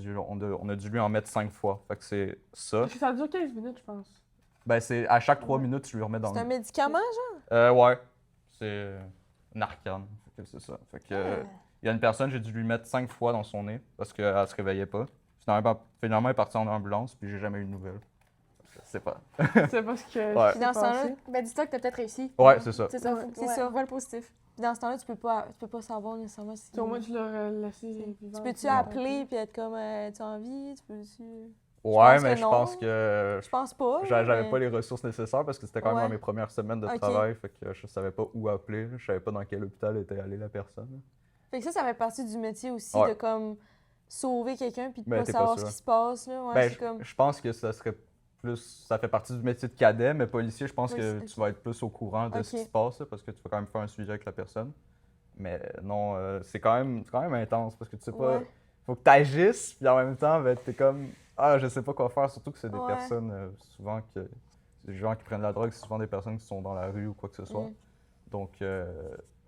on a dû lui en mettre 5 fois. Fait que c'est ça. Parce que ça dure 15 minutes, je pense. Ben, c'est à chaque 3 minutes, tu lui remets dans C'est un le nez. médicament, genre? Ouais. C'est Narcan. Fait que c'est ça. Fait que, il y a une personne, j'ai dû lui mettre 5 fois dans son nez parce qu'elle se réveillait pas. Finalement, elle est partie en ambulance, puis j'ai jamais eu de nouvelles. Je sais pas. C'est parce que. Ouais. Puis dans ce temps-là, Ben, dis-toi que t'as peut-être réussi. Ouais, c'est ça. C'est ça, Ouais. faut que C'est ça. vois le positif. dans ce temps-là, tu peux pas savoir nécessairement si... Au moins, tu l'aurais laissé vivant. Tu peux-tu appeler puis être comme, tu as envie? Tu peux-tu... Ouais, pense mais que je non. pense que Je pense pas. j'avais mais- pas les ressources nécessaires parce que c'était quand même Ouais. dans mes premières semaines de Ok. travail, fait que je savais pas où appeler, je savais pas dans quel hôpital était allée la personne. Fait que ça fait partie du métier aussi Ouais. de comme sauver quelqu'un puis de Ben, pas t'es pas savoir sûr. ce qui se passe. Là. Ouais, Ben, c'est comme... je pense que ça serait plus, ça fait partie du métier de cadet, mais policier, je pense Oui, que c'est- tu vas être plus au courant de ce qui Ok. se passe là, parce que tu vas quand même faire un suivi avec la personne. Mais non, c'est quand même intense parce que tu sais pas, Ouais. faut que tu agisses, puis en même temps, ben, t'es comme, ah, je sais pas quoi faire, surtout que c'est des Ouais. personnes souvent que les gens qui prennent la drogue, c'est souvent des personnes qui sont dans la rue ou quoi que ce soit. Mm. Donc,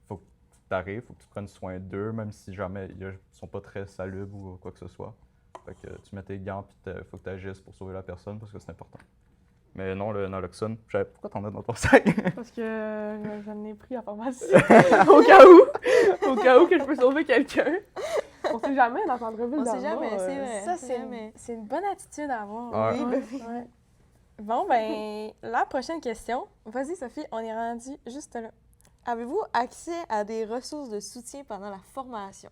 faut que tu arrives, faut que tu prennes soin d'eux, même si jamais ils sont pas très salubres ou quoi que ce soit. Fait que tu mets tes gants, puis faut que tu agisses pour sauver la personne parce que c'est important. Mais non, le naloxone, pourquoi t'en as dans ton sac? Parce que j'en ai pris en pharmacie. Au cas où que je peux sauver quelqu'un. On sait jamais dans centre-ville On sait d'Alma, jamais, c'est vrai. Ça, c'est jamais. c'est une bonne attitude à avoir. Ouais. Oui, ben oui. Ouais. Bon, ben, la prochaine question. Vas-y, Sophie, on est rendu juste là. Avez-vous accès à des ressources de soutien pendant la formation?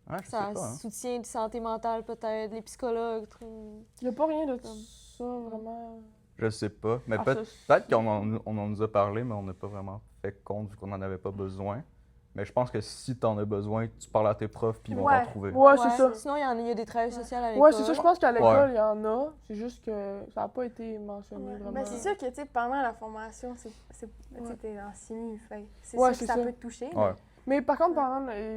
Ah, je sais Ça, pas, hein. soutien de santé mentale peut-être, les psychologues, trucs. Il n'y a pas rien de ça, vraiment. Je sais pas. Mais Ah, peut-être qu'on en nous a parlé, mais on n'a pas vraiment fait compte vu qu'on n'en avait pas besoin. Mais je pense que si tu en as besoin, tu parles à tes profs puis ils vont t'en trouver. Ouais, c'est ça. Sinon, il y a des travails sociaux à l'école. Ouais, c'est ça. Je pense qu'à l'école, Ouais. il y en a. C'est juste que ça n'a pas été mentionné vraiment. Ben, c'est sûr que, tu sais, pendant la formation, tu sais, Ouais. t'es en simu, fait c'est Ouais, sûr que c'est ça ça. peut te toucher. Ouais. Mais par contre,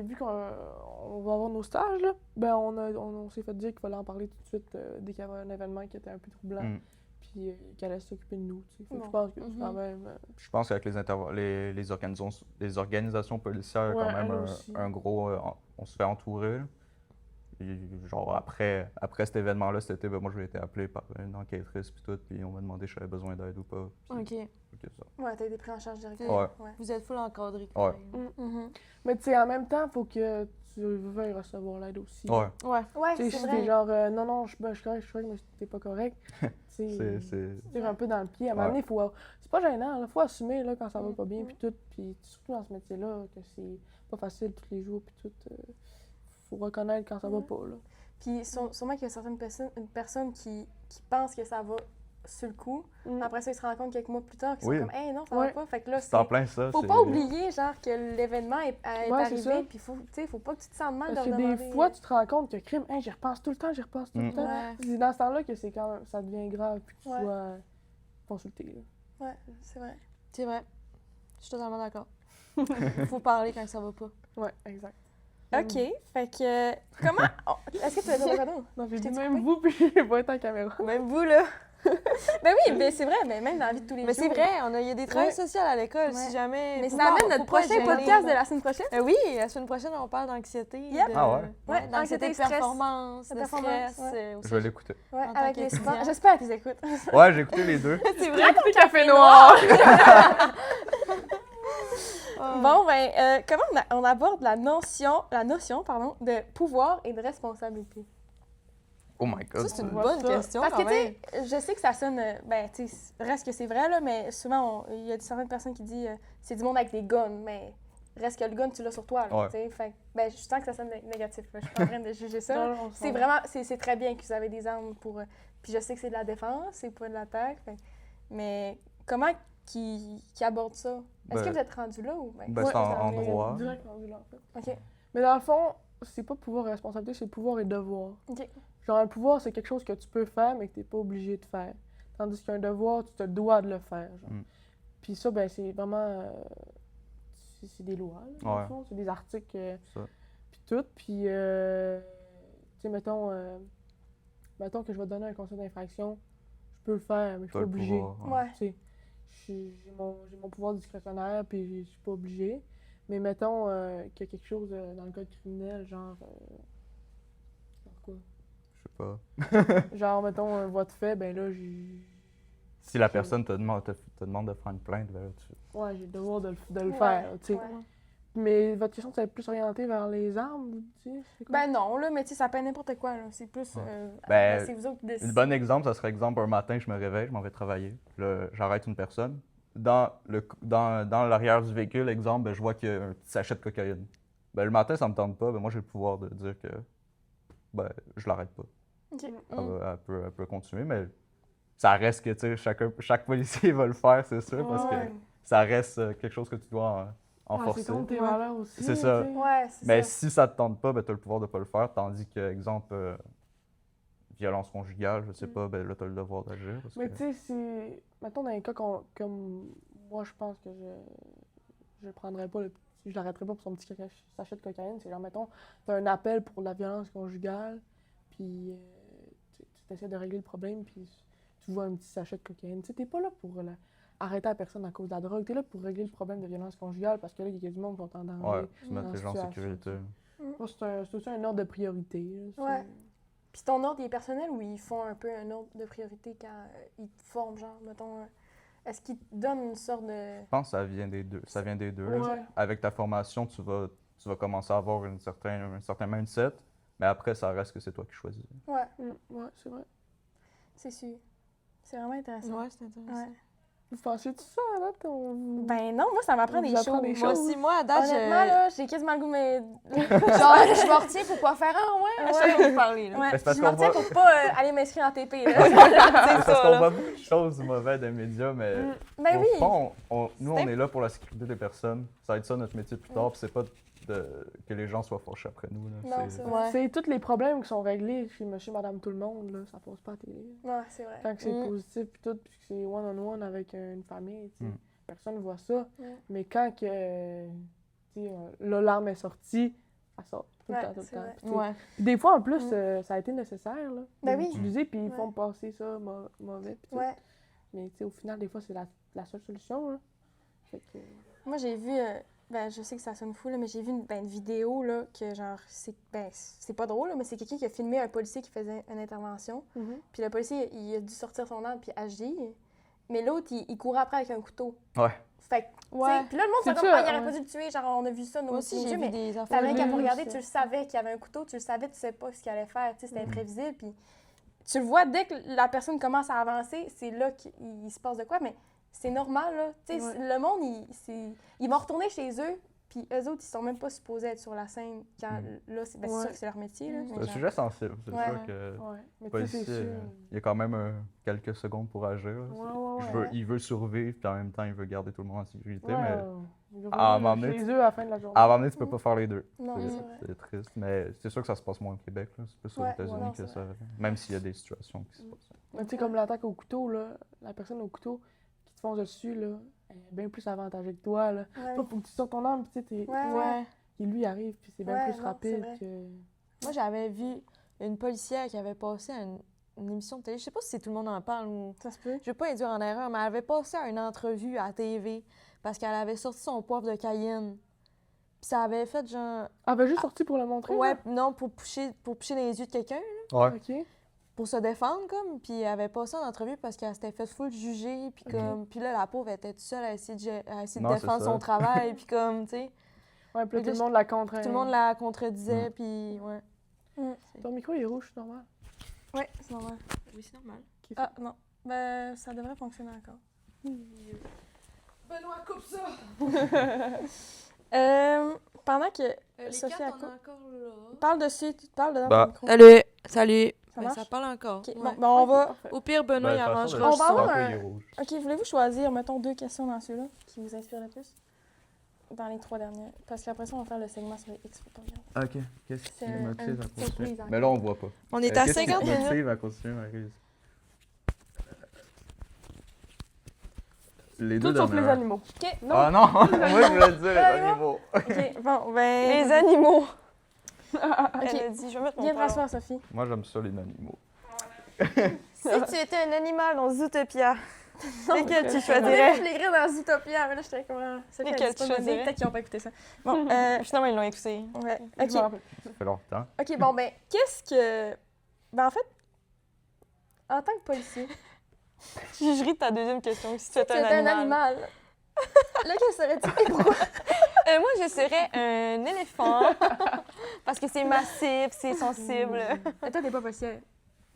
vu qu'on va avoir nos stages, là, ben on s'est fait dire qu'il fallait en parler tout de suite dès qu'il y avait un événement qui était un peu troublant. Mm. Puis qu'elle allait s'occuper de nous. Tu sais. Fait que Bon. je pense que Mhm. quand même. Je pense qu'avec les organisations policières, il y a Ouais, quand même elles aussi. un gros. On se fait entourer. Là. Et genre, après cet événement-là, cet été, ben, moi, j'ai été appelé par une enquêtrice, puis tout, puis on m'a demandé si j'avais besoin d'aide ou pas. Puis, OK. ok, ça. Ouais, t'as été pris en charge directement. Ouais. Vous êtes full encadré quand Ouais. même. Mhm. Mais tu sais, en même temps, il faut que tu veuilles recevoir l'aide aussi. Ouais. Ouais. Ouais, Tu sais, c'est si vrai. t'es genre, non, je suis correct, mais t'es pas correct. Tu sais, C'est. tire un peu dans le pied. À un moment donné, c'est pas gênant, il faut assumer là, quand ça va pas bien, puis tout. Puis surtout dans ce métier-là, que c'est pas facile tous les jours, puis tout. Faut reconnaître quand ça va pas, là. Puis sûrement qu'il y a certaines personnes qui pensent que ça va sur le coup. Après ça, ils se rendent compte quelques mois plus tard qu'ils Oui. sont comme « Hey, non, ça Ouais. va pas ». Fait que là, C'est en plein ça. faut c'est- pas oublier, genre, que l'événement est Ouais, c'est ça. arrivé, puis faut pas que tu te sentes mal Parce de que demander... des fois, tu te rends compte que crime, hey, j'y repense tout le temps, Mm. temps. Ouais, C'est dans ce temps-là que c'est quand même, ça devient grave, puis que tu Ouais. dois consulter. Là. ouais, c'est vrai. C'est vrai. Je suis totalement d'accord. Faut parler quand ça va pas. Ouais, exact. OK, fait que... Comment... Est-ce que tu as dit cadeau? Non, j'ai Je t'ai dit dit même vous, puis j'ai pas été en caméra. Même vous, là. Ben oui, mais c'est vrai, mais même dans la vie de tous les Mais jours. c'est vrai, il y a des travails Ouais. sociaux à l'école, Ouais. si jamais... Mais faut ça pas- amène faut notre pas prochain gêner. podcast de la semaine prochaine. Oui, la semaine prochaine, on parle d'anxiété. Yep. De... Ah ouais? Ouais, d'anxiété anxiété, de stress. performance, De de performance, stress. ouais. Aussi. Je vais l'écouter. Ouais, En tant avec les qu'étudiant. sports. J'espère qu'ils écoutent. Ouais, j'ai écouté les deux. C'est vrai. Café noir! Bon, ben, comment on aborde la notion de pouvoir et de responsabilité? Oh my god. Ça, c'est une voit bonne ça. question, Parce quand que, tu même. sais, je sais que ça sonne, ben, tu sais, reste que c'est vrai, là, mais souvent, il y a certaines personnes qui disent c'est du monde avec des guns, mais reste que le gun, tu l'as sur toi, là, Ouais. tu sais. Fait que, ben, je sens que ça sonne négatif, là. Je suis pas en train de juger ça. là. Non, on C'est s'en- vraiment, c'est très bien que vous avez des armes pour... puis je sais que c'est de la défense, c'est pas de l'attaque, mais comment qui aborde ça? Est-ce que Ben- vous êtes rendu là ou... Ben, c'est en vous avez- droit. Direct rendu là, en fait. OK. Mais dans le fond, c'est pas pouvoir et responsabilité, c'est pouvoir et devoir. OK. Genre, un pouvoir, c'est quelque chose que tu peux faire, mais que t'es pas obligé de faire. Tandis qu'un devoir, tu te dois de le faire. Genre. Mm. Puis ça, ben, c'est vraiment. C'est des lois, là, dans le Ouais. fond. C'est des articles. Ça. Puis tout. Puis, tu sais, mettons que je vais te donner un conseil d'infraction, je peux le faire, mais je suis T'as pas le obligé. pouvoir, Ouais. Tu sais, j'ai mon pouvoir discrétionnaire, puis je suis pas obligée. Mais mettons qu'il y a quelque chose dans le code criminel, genre quoi? Je sais pas. Genre, mettons, un voie de fait, ben là, Si la personne te demande de faire une plainte, ben là, ouais, j'ai le devoir de le Ouais, faire, tu sais. ouais. Mais votre question, c'est plus orientée vers les armes, vous dites? C'est quoi? Ben non, là, mais tu sais, ça peut être n'importe quoi, là. C'est plus... Ouais. ben, c'est vous autres qui décidez. Un bon exemple, ça serait exemple, un matin, je me réveille, je m'en vais travailler. Là, j'arrête une personne. Dans l'arrière du véhicule, exemple, ben, je vois qu'il y a un petit sachet de cocaïne. Ben, le matin, ça me tente pas. Ben, moi, j'ai le pouvoir de dire que ben, je l'arrête pas. OK. Elle peut continuer, mais ça reste que tu sais, chaque policier va le faire, c'est sûr, parce Ouais. que ça reste quelque chose que tu dois Ouais, enforcer. c'est contre tes valeurs aussi. C'est ça. tu sais. Ouais, c'est Mais ça. si ça te tente pas, ben, tu as le pouvoir de pas le faire, tandis que, exemple, violence conjugale, je sais pas, ben là, tu as le devoir d'agir. parce Mais que- tu sais, c'est. Mettons, dans les cas comme moi, je pense que je prendrais pas je l'arrêterais pas pour son petit sachet de cocaïne. C'est genre, mettons, t'as un appel pour la violence conjugale, puis tu essaies de régler le problème, puis tu vois un petit sachet de cocaïne. Tu sais, t'es pas là pour arrêter la personne à cause de la drogue. T'es là pour régler le problème de violence conjugale parce que là, il y a du monde qui sont en danger. Ouais, tu mets dans les gens en situation. sécurité. Moi, c'est aussi un ordre de priorité. Là, c'est- Ouais. Puis ton ordre, il est personnel ou ils font un peu un ordre de priorité quand ils te forment, genre, mettons, est-ce qu'ils te donnent une sorte de... Je pense que ça vient des deux. Ça vient des deux. là. Ouais. Avec ta formation, tu vas commencer à avoir un certain mindset, mais après, ça reste que c'est toi qui choisis. Ouais, Ouais, c'est vrai. c'est sûr. C'est vraiment intéressant. Ouais, c'est intéressant. Ouais. Vous pensez tout ça, là? Ton... Ben non, moi, ça m'apprend On des vous apprend choses. des Moi choses. aussi, moi, à date, Honnêtement, là, j'ai quasiment le goût de me... genre, je me retiens pour pas faire un ouais, à chaque fois que vous parlez, là. Ouais, Mais c'est parce je me qu'on retiens va- pour pas aller m'inscrire en TP, là. C'est Parce ça, qu'on là. voit beaucoup de choses mauvaises des médias, mais Ben au oui. fond, nous, C'est on est là pour la sécurité des personnes. Ça va être ça notre métier plus tard, puis c'est pas que les gens soient fâchés après nous. Là. Non, c'est vrai. C'est tous les problèmes qui sont réglés chez monsieur, madame, tout le monde, là. Ça passe pas à la télé. Ouais, c'est vrai. Tant que c'est Mm. positif, puis tout, puis que c'est one-on-one avec une famille, tu sais. Mm. Personne ne voit ça. Mm. Mais quand que, tu sais, l'alarme est sortie, elle sort tout le Ouais, temps, tout le c'est temps. vrai. Puis, tu sais, Ouais. puis des fois, en plus, Mm. ça a été nécessaire, là, Ben de oui. l'utiliser, puis ils Ouais. font passer ça mauvais, puis tout. Ouais. Mais tu sais, au final, des fois, c'est la seule solution, là. Fait que... Moi, j'ai vu, ben, je sais que ça sonne fou, là, mais j'ai vu une vidéo, là, que genre, c'est pas drôle, là, mais c'est quelqu'un qui a filmé un policier qui faisait une intervention. Puis le policier, il a dû sortir son arme puis agir. Mais l'autre, il courait après avec un couteau. Ouais. Fait que, Ouais. tu sais, puis là, le monde, c'est C'est comme, ça, ah, il aurait ouais. pas dû le tuer. Genre, on a vu ça, nous Moi aussi, j'ai vu mais des affaires. t'avais je qu'à l'ai pas vu, regarder, ça. tu le savais qu'il y avait un couteau, tu le savais, tu sais pas ce qu'il allait faire, tu sais, c'était imprévisible. Puis tu le vois, dès que la personne commence à avancer, c'est là qu'il se passe de quoi, mais c'est normal, là. Tu sais, Ouais. le monde, ils vont retourner chez eux, puis eux autres, ils sont même pas supposés être sur la scène quand, là, c'est sûr Ouais. que c'est leur métier, là. C'est mais un genre- sujet sensible. C'est Ouais. sûr que Ouais. Mais le tu sais, c'est policier, sûr. il y a quand même quelques secondes pour agir. là. Ouais, ouais. Il veut survivre, puis en même temps, il veut garder tout le monde en sécurité. Ouais, Mais il va à un revenir moment donné, chez eux à la fin de la journée. à un moment donné, tu peux pas faire les deux. Non, C'est- c'est vrai. c'est triste. Mais c'est sûr que ça se passe moins au Québec. là. C'est plus aux Ouais, États-Unis non, que c'est ça. Même s'il y a des situations qui se passent. Mais tu sais, comme l'attaque au couteau, là, la personne au couteau qui te fonce dessus, là, elle est bien plus avantagée que toi, là. Ouais. Pas pour que tu sortes ton arme, puis tu sais, Ouais, Ouais. qui lui arrive, puis c'est bien Ouais, plus non, rapide c'est vrai. que... Moi, j'avais vu une policière qui avait passé à une émission de télé. Je sais pas si tout le monde en parle ou... Ça se peut. Je veux pas induire en erreur, mais elle avait passé à une entrevue à TV parce qu'elle avait sorti son poivre de Cayenne. Puis ça avait fait genre... Elle avait juste sorti pour le montrer, Ouais, là? non, pour pusher dans les yeux de quelqu'un, Ouais. OK. pour se défendre, comme. Puis elle avait passé en entrevue parce qu'elle s'était fait full juger. Puis comme... Puis là, la pauvre était toute seule à essayer de Non, c'est défendre ça. son travail. Puis comme, tu sais, Ouais, puis là, Et tout là, le monde la contre. tout le monde la contredisait. Puis ouais. Ton micro, il est rouge, c'est normal. Ouais, c'est normal. Oui, c'est normal. Ah, non. Ben, ça devrait fonctionner encore. Benoît, coupe ça! Pendant que Les Sophie, cartes, elle on est encore là. parle dessus, tu te parles dedans Bah. ton micro. Salut! Salut! Ça Ben, marche? ça parle encore. Ok, Ouais. bon, ben, on va... Au pire, Benoît, il Ben, de toute arrangera façon, On le va son. avoir pourquoi un- il est rouge? OK, voulez-vous choisir, mettons, 2 questions dans ceux-là qui vous inspirent le plus? Dans les 3 dernières. Parce qu'après ça, on va faire le segment sur les X-photographes. Ok. Qu'est-ce qui C'est te un motive à surprise continuer? encore. Mais là, on voit pas. On est à Qu'est-ce qui 50 te minutes. motive à continuer, Maryse? Les deux Tout sauf les dernières. animaux. OK, Ah non! Moi, je voulais dire les animaux. OK, bon, ben... Les animaux! OK, Elle a dit, je vais mettre mon viens talon. t'asseoir, Sophie. Moi, j'aime ça, les animaux. Si tu étais un animal dans Zootopia, lequel tu Là, choisirais? je l'écris dans Zootopia, mais là, j'étais comme... Sophie, Lequel elle dit tu pas de choisirais? Peut-être qu'ils n'ont pas écouté ça. Bon, Finalement, ils l'ont écouté. ouais, Je m'en OK. rappelle. Ça fait longtemps. OK, bon, ben, qu'est-ce que... Ben, en fait, en tant que policier, Je ris de ta deuxième question. Si tu tu étais étais un animal. Lequel serais-tu et pourquoi? Moi, je serais un éléphant. Parce que c'est massif, c'est sensible. Et toi, t'es pas policière.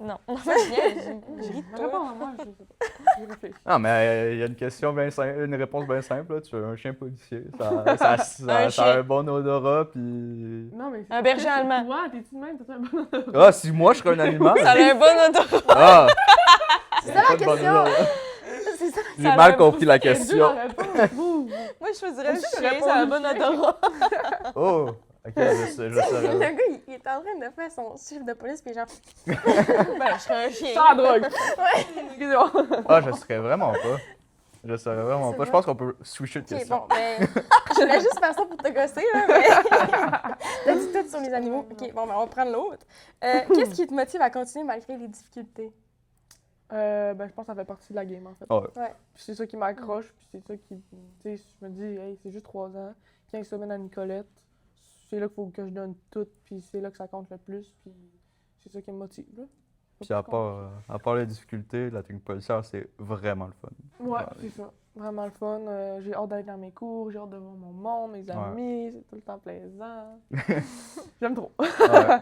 Non, moi, je ris de Mais toi. réponds à moi, je sais pas. Je réfléchis. Ah, mais il y a une question bien simple, une réponse bien simple. Là. Tu veux un chien policier. Ça chien. a un bon odorat, puis... Non, mais... Un berger allemand. Toi, t'es-tu de même? T'as un bon odeur? Ah, si moi, je serais un animal... Ça a un bon odorat. Ah! C'est ça la question! C'est ça. J'ai mal compris la C'est dur question. à répondre. Ouh. Moi, je choisirais un Aussi, chien, réponds ça a un au bon chien. odorat. Oh! Ok, je Le saurais. gars, il est en train de faire son chiffre de police, puis genre... Ben, je serais un chien. Sans drogue. Ouais. Ah, je serais vraiment pas. Je saurais vraiment C'est pas. Je vrai. pense qu'on peut switcher de OK, question. bon, ben... Je voulais juste faire ça pour te gosser, là, mais... T'as dit tout sur les animaux. OK, bon, ben, on va prendre l'autre. Qu'est-ce qui te motive à continuer malgré les difficultés? Ben, je pense que ça fait partie de la game, en fait. Ah ouais. Puis c'est ça qui m'accroche, puis c'est ça qui... Tu sais, je me dis, hey, c'est juste 3 ans, 15 semaines à Nicolette, c'est là qu'il faut que je donne tout, puis c'est là que ça compte le plus, puis c'est ça qui me motive, là. Puis à part les difficultés, la technique policière, c'est vraiment le fun. Ouais, c'est ça. Vraiment le fun. J'ai hâte d'être dans mes cours, j'ai hâte de voir mon monde, mes amis, c'est tout le temps plaisant. J'aime trop. Ouais.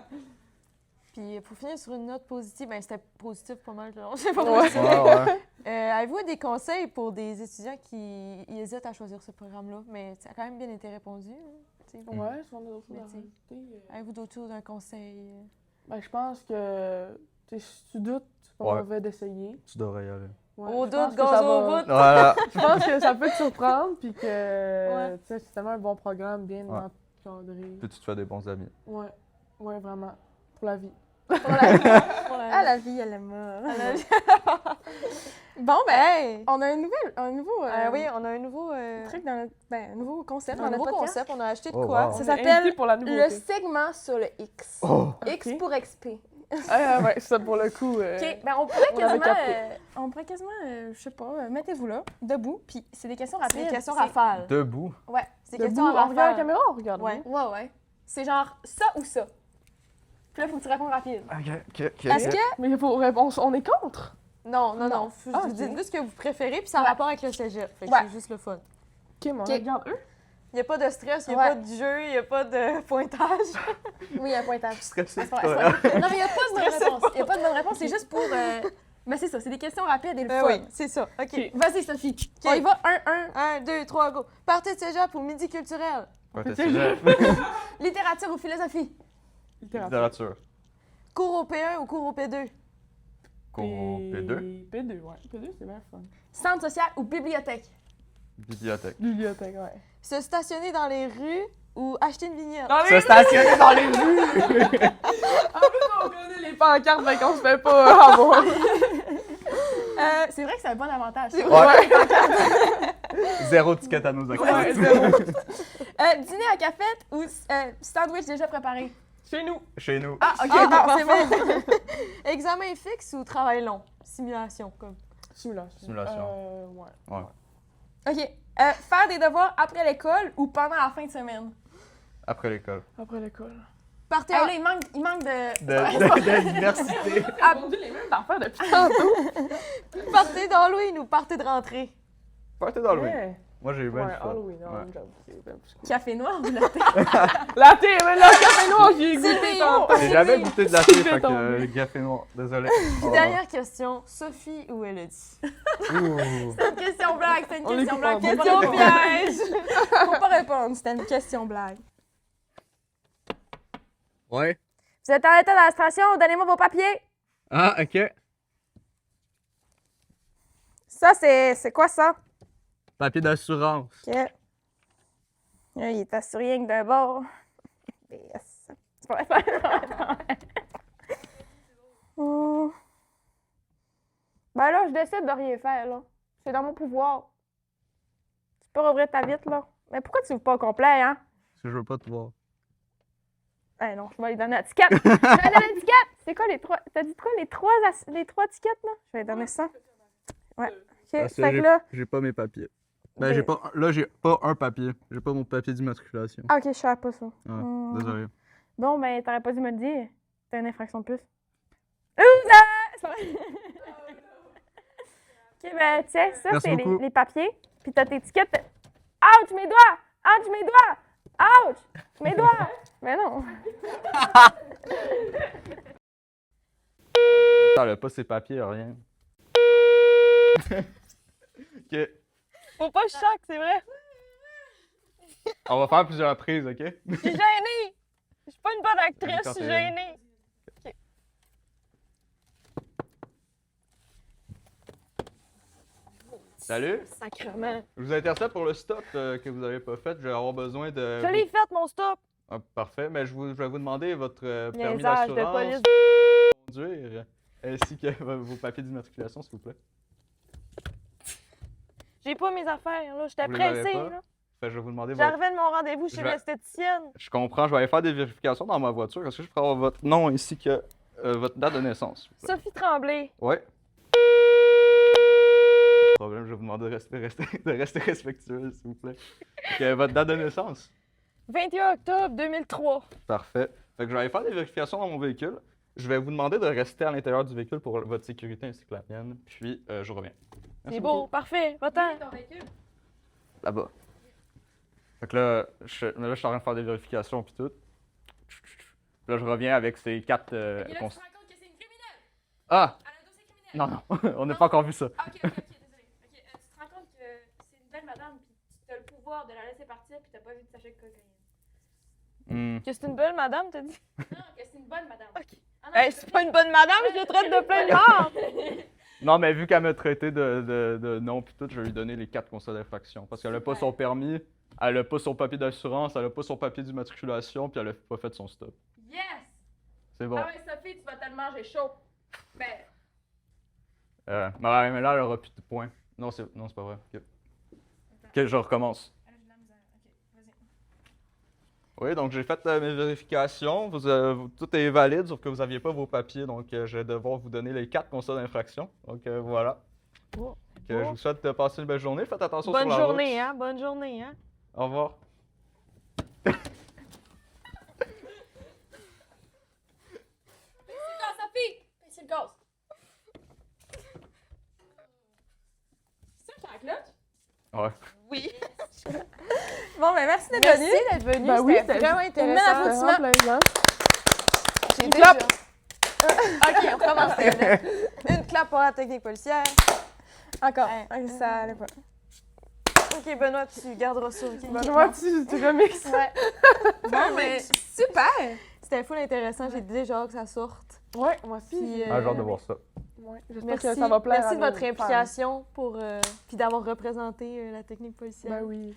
Puis pour finir sur une note positive, ben c'était positif pas mal, là. C'est pas Ouais. positif. Ouais. Avez-vous des conseils pour des étudiants qui hésitent à choisir ce programme-là? Mais ça a quand même bien été répondu. Hein, tu sais. Ouais, si on a d'autres choses Mais à tu sais, rajouter. Avez-vous d'autres choses, un conseil? Ben, je pense que, tu sais, si tu doutes, c'est pas Ouais. mauvais d'essayer. Tu devrais y aller. Ouais, Au je pense doute, que ça gaz au va- bout! Voilà. Je pense que ça peut te surprendre, puis que, Ouais. tu sais, c'est tellement un bon programme, bien Ouais. encadré. Puis tu te fais des bons amis. Ouais, ouais, vraiment. Pour la vie. Pour la vie. Pour la Ah, vie. la vie, elle est morte. À la vie. Bon, ben, Hey! on a un nouveau Oui, on a un nouveau, truc dans notre... Ben, un nouveau concept un dans notre nouveau podcast. concept. On a acheté de Oh, quoi? wow. Ça On est s'appelle invité pour la Le nouveauté. segment sur le X. Oh! X Ok. pour XP. Ouais, ça pour le coup. OK, ben on pourrait on avait quasiment, je sais pas, mettez-vous là, debout, puis c'est des questions rapides. C'est des questions C'est- rafales. Debout. Ouais, C'est des Debout, questions on regarde la rafales. caméra, on regarde. Ouais. ouais, ouais. C'est genre ça ou ça. Puis là, faut que tu répondes rapide. Ok. Est-ce que... Mais il faut réponse, on est contre. Non, non, Non. non. Ah, Vous ok. dites ce que vous préférez, puis ça a Ouais. rapport avec le cégep. Fait que Ouais. c'est juste le fun. Ok, mais on Ok. regarde eux. Il n'y a pas de stress, il n'y a Ouais. pas de jeu, il n'y a pas de pointage. Oui, un pointage. Stressé. C'est pas vrai, c'est pas vrai. Non, mais il n'y a pas de bonne réponse. Il n'y a pas de bonne réponse, c'est juste pour... Ben c'est ça, c'est des questions rapides et le fun. Oui, c'est ça. OK. Ok. Vas-y, Sophie. On y va, 1-1. 1, 2, 3, go. Partez de cégep pour midi culturel. Ouais, t'as C'est cégep. Littérature ou philosophie? Littérature. Cours au P1 ou cours au P2? Cours au P2. P2, ouais. P2, c'est bien fun. Centre social ou bibliothèque? Bibliothèque. Bibliothèque, ouais. Se stationner dans les rues ou acheter une vignette? Se stationner dans les rues! On connaît les pancartes, mais qu'on se fait pas avoir. C'est vrai que c'est un bon avantage. Ouais. Zéro ticket à nos Ouais, activités. zéro. Dîner à cafette ou sandwich déjà préparé? Chez nous. Chez nous. Ah, OK, Ah, bon, c'est parfait. bon. Examen fixe ou travail long? Simulation, comme. Simulation. Simulation. Ouais. Ouais. OK. Faire des devoirs après l'école ou pendant la fin de semaine? Après l'école. Après l'école. Partez Hey, en... là, il manque de... De diversité. Ah, bon, les mêmes affaires depuis tantôt. partez d'Halloween ou partez de rentrée? Partez d'Halloween. Ouais. Moi, j'ai eu bien Ouais, du fun. Halloween, Ouais. Halloween, j'avoue, c'est bien plus cool. Café noir ou latte? La thé, mais là, le café noir, j'y ai C'est goûté des tantôt. mots. J'ai jamais goûté de la thé, fait que tombé. le café noir. Désolé. Puis dernière question, Sophie ou Elodie? Ouh. C'est une question blague, c'est une On question l'écoute blague. pas. Question Bon. piège! Faut pas répondre, c'était une question blague. Ouais. Vous êtes en état d'administration, donnez-moi vos papiers. Ah, ok. Ça, c'est quoi ça? Papier d'assurance. OK. Là, il est assuré rien que d'un bord. Yes. C'est pas vrai. Ben là, je décide de rien faire, là. C'est dans mon pouvoir. Tu peux rouvrir ta vitre, là. Mais pourquoi tu veux pas au complet, hein? Parce que je veux pas te voir. Eh non, je vais lui donner l'étiquette. Je vais lui donner l'étiquette. C'est quoi les trois... T'as dit quoi, les trois étiquettes, là? Je vais lui donner ça. Ouais. OK, Parce fait que là... j'ai pas mes papiers. Ben, Ok. j'ai pas. Là, j'ai pas un papier. J'ai pas mon papier d'immatriculation. Ah, OK, je savais pas ça. Ouais, désolé. Bon, ben, t'aurais pas dû me le dire. T'as une infraction de plus. C'est pas vrai. OK, ben, tiens, ça, Merci c'est beaucoup. les papiers. Puis t'as tes étiquettes. Ouch, mes doigts! Ouch, mes doigts! Ouch! Mes doigts! Mais non. Elle a pas ses papiers, rien. Ok. Faut pas que je choque, c'est vrai. On va faire plusieurs prises, ok? Je suis gênée. Je suis pas une bonne actrice, je suis Quand gênée. Salut! Sacrement. Je vous intercepte pour le stop que vous avez pas fait. Je vais avoir besoin de. Je l'ai fait, mon stop. Ah, parfait, mais je vais vous demander votre permis Niaisage de d'assurance police. conduire, ainsi que vos papiers d'immatriculation, s'il vous plaît. J'ai pas mes affaires, là. J'étais Vous les avez pressée, pas? là. Fait que je vais vous demander votre... J'arrivais de mon rendez-vous chez Je vais- l'esthéticienne. Je comprends, je vais aller faire des vérifications dans ma voiture. Est-ce que je peux avoir votre nom ainsi que votre date de naissance, s'il vous plaît? Sophie Tremblay. Ouais. Problème, je vais vous demander de rester respectueux, s'il vous plaît. Votre date de naissance? 21 octobre 2003. Parfait. Fait que je vais aller faire des vérifications dans mon véhicule. Je vais vous demander de rester à l'intérieur du véhicule pour votre sécurité ainsi que la mienne. Puis, je reviens. Merci C'est beaucoup. beau, parfait. Va-t'en. Là-bas. Fait que là, je suis en train de faire des vérifications puis tout. Là, je reviens avec ces 4 Tu te rends compte que c'est une criminelle? Ah! Elle a un dossier criminel. Non, on n'a pas encore vu ça. Ok, désolé. Ok, tu te rends compte que c'est une belle madame, puis tu as le pouvoir de la laisser partir, puis t'as pas vu de sachet de cocaïne. Que c'est une belle madame, t'as dit? Non, que c'est une bonne madame. Ok. Ah, non, Hey, c'est pas une bonne madame, je le traite de plein de mort! Non, mais vu qu'elle m'a traité de non puis tout, je vais lui donner les 4 constats d'infraction. Parce qu'elle a pas son permis, elle a pas son papier d'assurance, elle a pas son papier d'immatriculation, puis elle a pas fait son stop. Yes! C'est bon. Ah ouais, Sophie, tu vas te le manger chaud. Ben, Ouais, mais là, elle aura plus de points. Non, c'est pas vrai. Ok, je recommence. Oui, donc j'ai fait mes vérifications. Tout est valide, sauf que vous n'aviez pas vos papiers, donc je vais devoir vous donner les 4 constats d'infraction. Donc voilà. Oh. Je vous souhaite de passer une belle journée. Faites attention Bonne sur la journée, route. hein? Bonne journée, hein? Au revoir. Sophie! C'est le gaz. C'est ça, la cloche? Ouais. Oui. Bon, ben merci d'être venu. Merci d'être venu. Ben oui, C'était vraiment c'était intéressant. vraiment plaisant. J'ai Une déjà... clap. OK, on recommence. Une clap pour la technique policière. Encore. Ouais. Ça allait pas. OK, Benoît, tu garderas ça. OK? Moi, tu remixes. Ouais. Bon, mais super! C'était full intéressant. J'ai déjà hâte que ça sorte. Ouais, moi aussi. Puis, Ah, j'ai hâte de voir ça. Ouais, j'espère Merci, que ça va plaire merci à de nos votre fans. implication pour, puis d'avoir représenté la technique policière. Ben oui.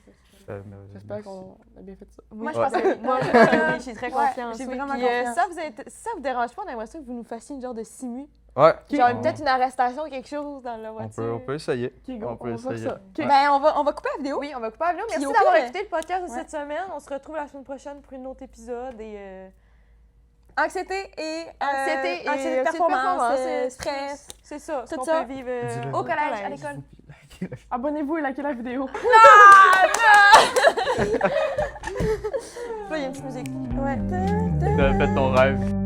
J'espère qu'on a bien fait ça. Moi, je Ouais. pense que moi, je pense que oui, j'ai très Ouais, confiance. j'ai oui. vraiment Puis, confiance. si ça vous dérange pas, on aimerait ça que vous nous fassiez une genre de simu. Ouais. Genre On- peut-être une arrestation ou quelque chose dans la On voiture. peut essayer. Ok, go, On peut on va faire essayer. ça. Ok. Ben, on va couper la vidéo. Oui, on va couper la vidéo. Puis Merci au d'avoir pire, écouté le podcast de ouais. cette semaine. On se retrouve la semaine prochaine pour un autre épisode. Et Anxiété et anxiété de performance, performance, stress. c'est ça. Tout Tout ça. ça. Peut vivre Dis-le. Au collège, à l'école. Abonnez-vous et likez la vidéo. Là, il y a une petite musique. Ouais. Faites ton rêve.